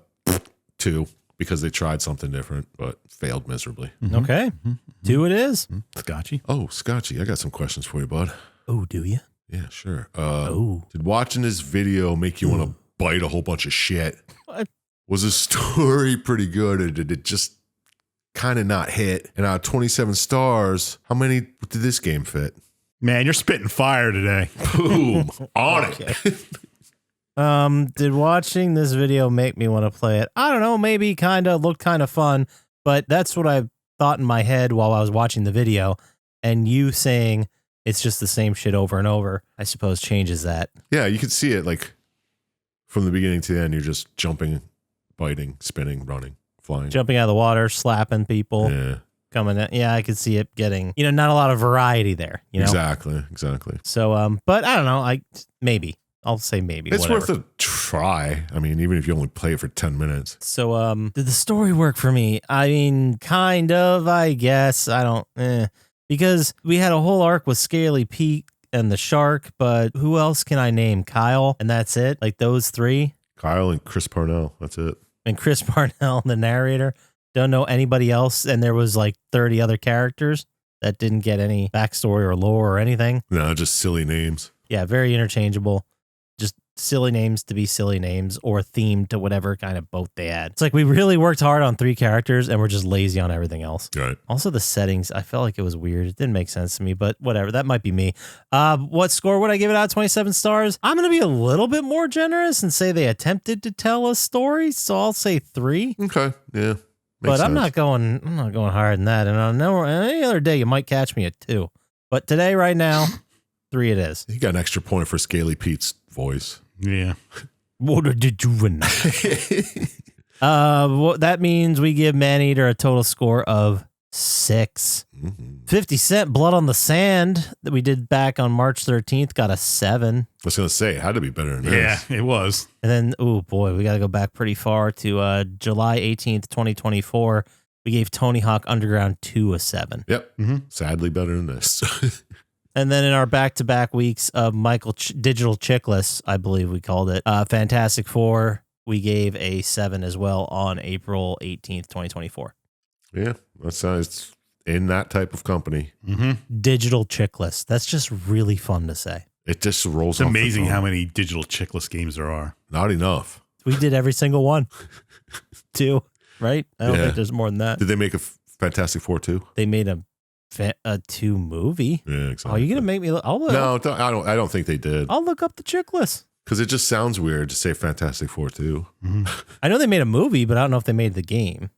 2 because they tried something different, but failed miserably. Okay. 2 it is. Scotchy. Oh, Scotchy, I got some questions for you, bud. Oh, do you? Yeah, sure. Oh. Did watching this video make you want to bite a whole bunch of shit? What? Was the story pretty good, or did it just kind of not hit? And out of 27 stars, how many did this game fit? Man, you're spitting fire today. Boom. On it. Did watching this video make me want to play it? I don't know, maybe looked kind of fun, but that's what I thought in my head while I was watching the video, and you saying it's just the same shit over and over, I suppose changes that. Yeah, you could see it like from the beginning to the end. You're just jumping, biting, spinning, running, flying. Jumping out of the water, slapping people, coming in. Yeah, I could see it getting, not a lot of variety there, you know? Exactly. So, but I don't know, maybe. I'll say maybe. It's whatever. worth a try. I mean, even if you only play it for 10 minutes. So, did the story work for me? I mean, kind of, I guess. I don't, because we had a whole arc with Scaly Pete and the shark, but who else can I name? Kyle, and that's it? Like those 3? Kyle and Chris Parnell, that's it. And Chris Parnell, the narrator. Don't know anybody else, and there was like 30 other characters that didn't get any backstory or lore or anything. No, just silly names. Yeah, very interchangeable. Just silly names to be silly names or themed to whatever kind of boat they had. It's like we really worked hard on 3 characters and we're just lazy on everything else. Right. Also, the settings, I felt like it was weird. It didn't make sense to me, but whatever. That might be me. What score would I give it out of 27 stars? I'm going to be a little bit more generous and say they attempted to tell a story, so I'll say 3. Okay. Yeah. But I'm not going higher than that. And on any other day, you might catch me at 2. But today, right now, 3 it is. You got an extra point for Scaly Pete's voice. Yeah. What did you win? That means we give Maneater a total score of 6. 50 Cent Blood on the Sand that we did back on March 13th got a 7. I was going to say, it had to be better than Yeah, this. it was. And then, oh boy, we got to go back pretty far to July 18th, 2024. We gave Tony Hawk Underground 2 a 7. Yep. Sadly better than this. And then in our back-to-back weeks of Digital Chickless, I believe we called it, Fantastic Four, we gave a 7 as well on April 18th, 2024. Yeah, that's it's in that type of company. Digital Chickless. That's just really fun to say. It just rolls It's off the amazing tongue. how many digital chickless games there are. Not enough. We did every single one. 2, right? I don't think there's more than that. Did they make a Fantastic Four too? They made a 2 movie. Yeah, exactly. Oh, you're gonna make me look? No, I don't think they did. I'll look up the Chickless. Because it just sounds weird to say Fantastic Four 2. I know they made a movie, but I don't know if they made the game.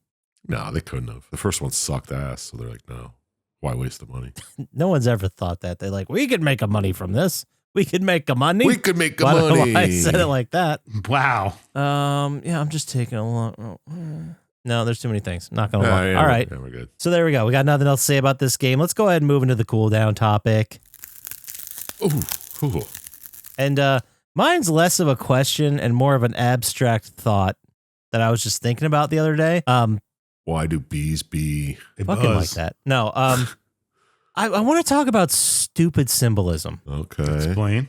No, they couldn't have. The first one sucked ass, so they're like, no, why waste the money? No one's ever thought that. They're like, we could make a money from this. We could make a money. We could make a I don't know money. why I said it like that. Wow. Yeah, I'm just taking a long. No, there's too many things. Not gonna lie. Yeah, All right. yeah, we're good. So there we go. We got nothing else to say about this game. Let's go ahead and move into the cool down topic. Ooh. And mine's less of a question and more of an abstract thought that I was just thinking about the other day. Why do bees be? Fucking like that. No. I want to talk about stupid symbolism. Okay. Explain.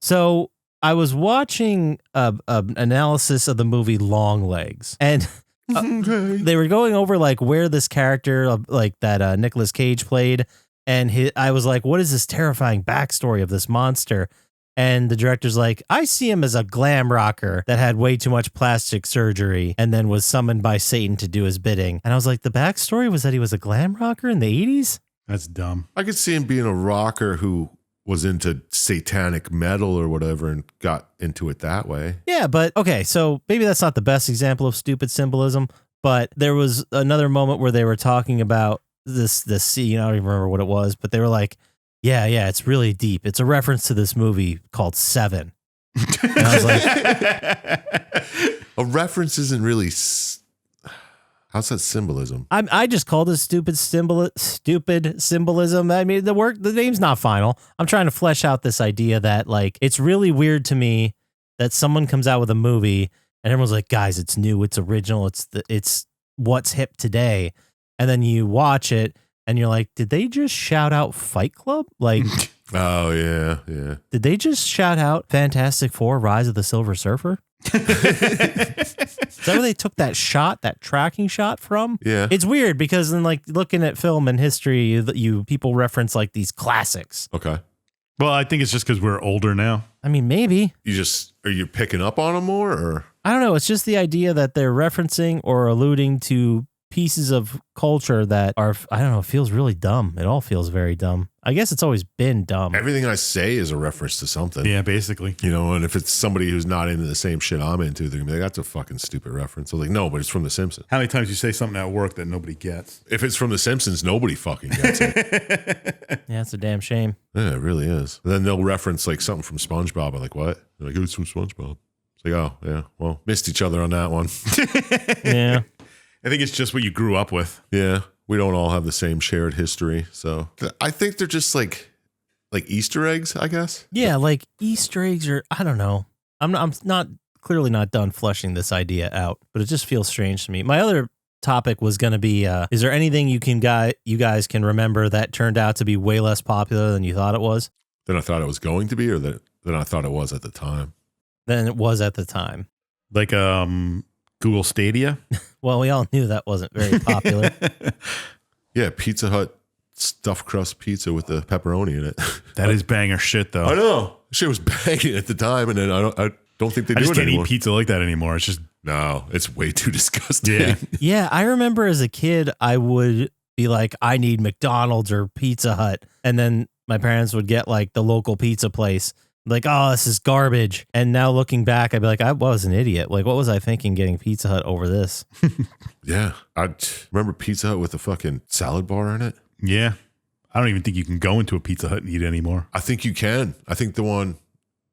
So I was watching an analysis of the movie Long Legs, and Okay. they were going over like where this character like that Nicolas Cage played, and I was like, what is this terrifying backstory of this monster? And the director's like, I see him as a glam rocker that had way too much plastic surgery and then was summoned by Satan to do his bidding. And I was like, the backstory was that he was a glam rocker in the 80s? That's dumb. I could see him being a rocker who was into satanic metal or whatever and got into it that way. Yeah, but okay, so maybe that's not the best example of stupid symbolism, but there was another moment where they were talking about this scene. I don't even remember what it was, but they were like, yeah, it's really deep. It's a reference to this movie called Seven. And I was like, A reference isn't really. How's that symbolism? I just called it stupid symbolism. I mean, the name's not final. I'm trying to flesh out this idea that like it's really weird to me that someone comes out with a movie and everyone's like, guys, it's new, it's original, it's what's hip today, and then you watch it and you're like, did they just shout out Fight Club? Like, Oh yeah. did they just shout out Fantastic Four: Rise of the Silver Surfer? Is that where they took that tracking shot from? Yeah. It's weird because then, like, looking at film and history, you people reference like these classics. Okay. Well, I think it's just because we're older now. I mean, maybe. Are you picking up on them more or? I don't know. It's just the idea that they're referencing or alluding to pieces of culture that are, I don't know, it feels really dumb. It all feels very dumb. I guess it's always been dumb. Everything I say is a reference to something. Yeah, basically. You know, and if it's somebody who's not into the same shit I'm into, they're gonna be like, that's a fucking stupid reference. I was like, no, but it's from The Simpsons. How many times you say something at work that nobody gets? If it's from The Simpsons, nobody fucking gets it. Yeah, it's a damn shame. Yeah, it really is. And then they'll reference like something from SpongeBob. I'm like, what? They're like, oh, it's from SpongeBob. It's like, oh, yeah, well, missed each other on that one. Yeah. I think it's just what you grew up with. Yeah, we don't all have the same shared history. So I think they're just like Easter eggs, I guess. Yeah, like Easter eggs are, I don't know. I'm not clearly not done fleshing this idea out, but it just feels strange to me. My other topic was going to be, is there anything you guys can remember that turned out to be way less popular than you thought it was? Than I thought it was going to be, or than I thought it was at the time. Than it was at the time. Like Google Stadia. Well, we all knew that wasn't very popular. Yeah, Pizza Hut stuffed crust pizza with the pepperoni in it. That is banger shit, though. I know. Shit was banging at the time, and then I don't think they I do just it can't anymore. eat pizza like that anymore. It's just No, it's way too disgusting. Yeah. Yeah, I remember as a kid, I would be like, I need McDonald's or Pizza Hut. And then my parents would get like the local pizza place. Like, oh, this is garbage. And now looking back, I'd be like, I was an idiot. Like, what was I thinking getting Pizza Hut over this? Yeah. I remember Pizza Hut with a fucking salad bar in it. yeah. I don't even think you can go into a Pizza Hut and eat anymore. I think you can. I think the one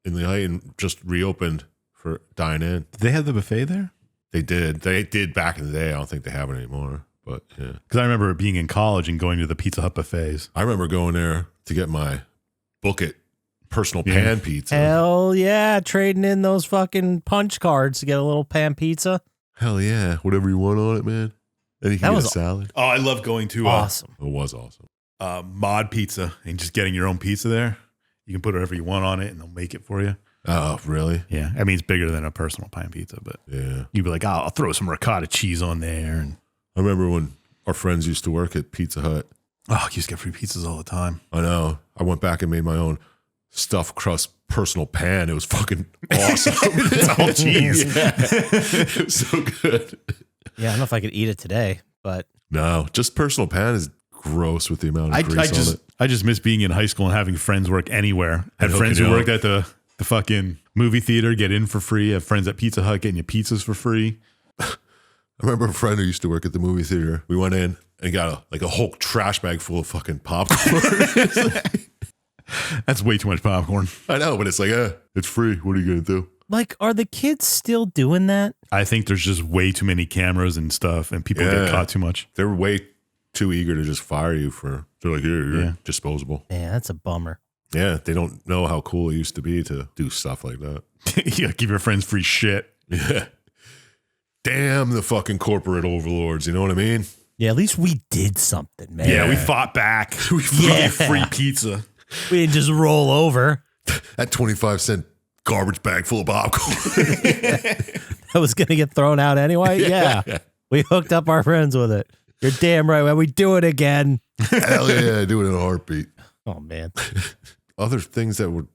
in the Heighton just reopened for dine in. Did they have the buffet there? They did. They did back in the day. I don't think they have it anymore. But yeah. Because I remember being in college and going to the Pizza Hut buffets. I remember going there to get my Book It personal pan pizza. Hell yeah, trading in those fucking punch cards to get a little pan pizza. Hell yeah. Whatever you want on it, man. And you can That get was a salad. Oh, I love going to Awesome. It was awesome. Mod Pizza and just getting your own pizza there. You can put whatever you want on it and they'll make it for you. Oh, really? Yeah. I mean, it's bigger than a personal pan pizza, but Yeah. you'd be like, oh, I'll throw some ricotta cheese on there. And I remember when our friends used to work at Pizza Hut. oh, you just get free pizzas all the time. I know. I went back and made my own stuffed crust personal pan. It was fucking awesome. It's all cheese. Yeah. It was so good. Yeah, I don't know if I could eat it today, but No, just personal pan is gross with the amount of grease on it. I just miss being in high school and having friends work anywhere. Had And friends hooking who you worked up. at the fucking movie theater, get in for free. Have friends at Pizza Hut getting you pizzas for free. I remember a friend who used to work at the movie theater. We went in and got a whole trash bag full of fucking popcorn. That's way too much popcorn. I know, but it's like, it's free. What are you going to do? Like, are the kids still doing that? I think there's just way too many cameras and stuff, and people get caught too much. They're way too eager to just fire you for, they're like, you're disposable. Yeah, that's a bummer. Yeah, they don't know how cool it used to be to do stuff like that. Yeah, give your friends free shit. Yeah. Damn the fucking corporate overlords, you know what I mean? Yeah, at least we did something, man. Yeah, we fought back. We gave free pizza. We didn't just roll over. That 25-cent garbage bag full of popcorn. That was going to get thrown out anyway? Yeah. We hooked up our friends with it. You're damn right, man. We do it again. Hell yeah, do it in a heartbeat. Oh, man. Other things that were,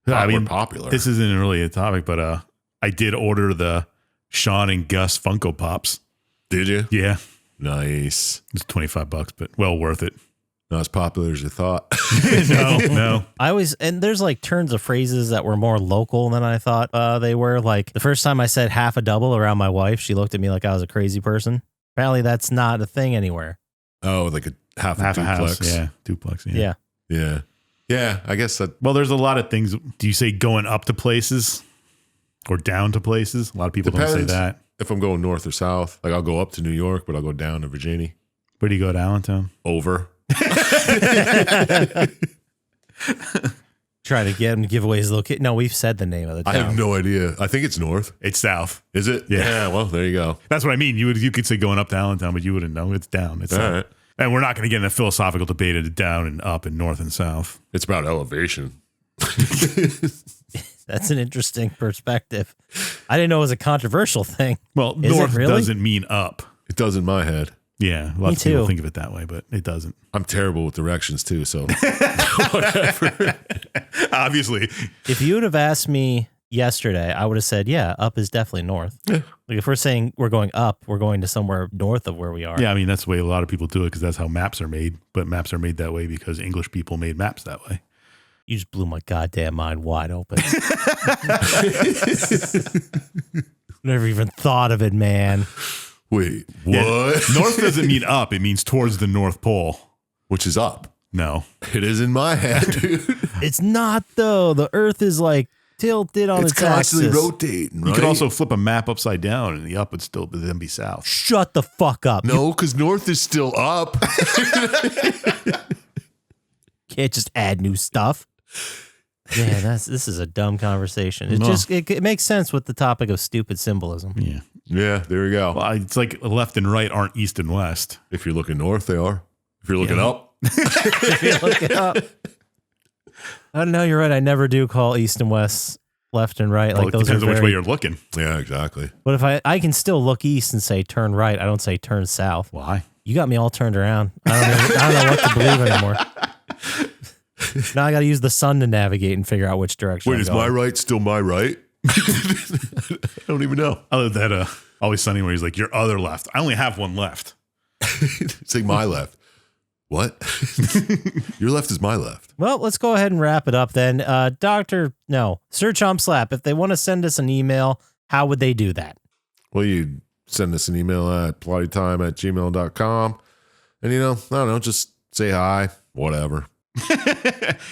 were popular. This isn't really a topic, but I did order the Sean and Gus Funko Pops. Did you? Yeah. Nice. It's $25, but well worth it. Not as popular as you thought. No. I always, and there's like turns of phrases that were more local than I thought they were. Like the first time I said half a double around my wife, she looked at me like I was a crazy person. Apparently that's not a thing anywhere. Oh, like a half a duplex. House. Yeah, duplex. Yeah. Yeah, I guess that. Well, there's a lot of things. Do you say going up to places or down to places? A lot of people don't say that. If I'm going north or south, like I'll go up to New York, but I'll go down to Virginia. Where do you go to Allentown? Over. Trying to get him to give away his location. No, we've said the name of the town. I have no idea. I think it's north. It's south. Is it? Yeah. Well, there you go. That's what I mean. You could say going up to Allentown, but you wouldn't know. It's down. It's All south. right. And we're not going to get in a philosophical debate of down and up and north and south. It's about elevation. That's an interesting perspective. I didn't know it was a controversial thing. Well, Is north it really? doesn't mean up. It does in my head. Yeah, lots of people think of it that way, but it doesn't. I'm terrible with directions too, so whatever. Obviously. If you would have asked me yesterday, I would have said, yeah, up is definitely north. Yeah. Like if we're saying we're going up, we're going to somewhere north of where we are. Yeah, I mean, that's the way a lot of people do it because that's how maps are made. But maps are made that way because English people made maps that way. You just blew my goddamn mind wide open. Never even thought of it, man. Wait, what? Yeah, north doesn't mean up. It means towards the North Pole. Which is up. No. It is in my head, dude. It's not, though. The Earth is like tilted on its constantly axis. rotating, right? You could also flip a map upside down and the up would still then be south. Shut the fuck up. No, because north is still up. You can't just add new stuff. Yeah, this is a dumb conversation. It makes sense with the topic of stupid symbolism. Yeah. Yeah, there we go. Well, it's like left and right aren't east and west. If you're looking north, they are. If you're looking up. If you look it up. I don't know, you're right. I never do call east and west left and right. Well, Like it those depends are on which very, way you're looking. Yeah, exactly. But if I can still look east and say turn right, I don't say turn south. Why? You got me all turned around. I don't know what to believe anymore. Now I got to use the sun to navigate and figure out which direction. Wait, I'm is going. my right still my right? I don't even know. I love that Always Sunny where he's like, your other left. I only have one left. It's like my left. What? Your left is my left. Well, let's go ahead and wrap it up then. Sir Chump Slap, if they want to send us an email, how would they do that? Well, you send us an email at plottytime@gmail.com. And, I don't know, just say hi, whatever.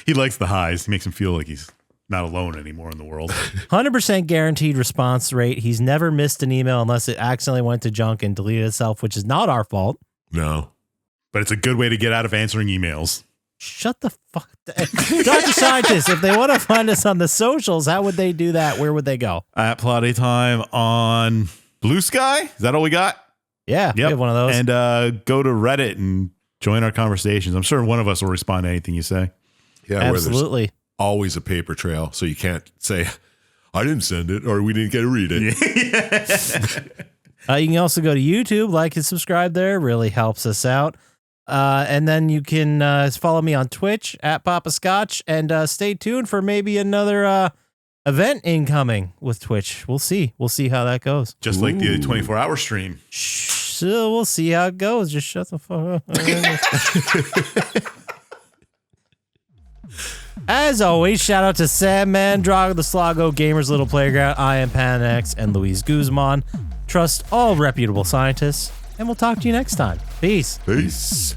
He likes the highs. He makes him feel like he's not alone anymore in the world. 100% guaranteed response rate. He's never missed an email unless it accidentally went to junk and deleted itself, which is not our fault. No. But it's a good way to get out of answering emails. Shut the fuck down. Dr. Syintist, if they want to find us on the socials, how would they do that? Where would they go? At Plotty Time on Blue Sky. Is that all we got? Yeah, we have one of those. And go to Reddit and join our conversations. I'm sure one of us will respond to anything you say. Yeah, absolutely. Where there's always a paper trail, so you can't say, I didn't send it, or we didn't get to read it. You can also go to YouTube, like and subscribe there. Really helps us out. And then you can follow me on Twitch at Poppascotch, and stay tuned for maybe another event incoming with Twitch. We'll see. We'll see how that goes. Just like the 24-hour stream. So we'll see how it goes. Just shut the fuck up. As always, shout out to Sam Man, Drago the Slago, Gamers Little Playground, I am Panax, and Luis Guzman. Trust all reputable scientists, and we'll talk to you next time. Peace. Peace.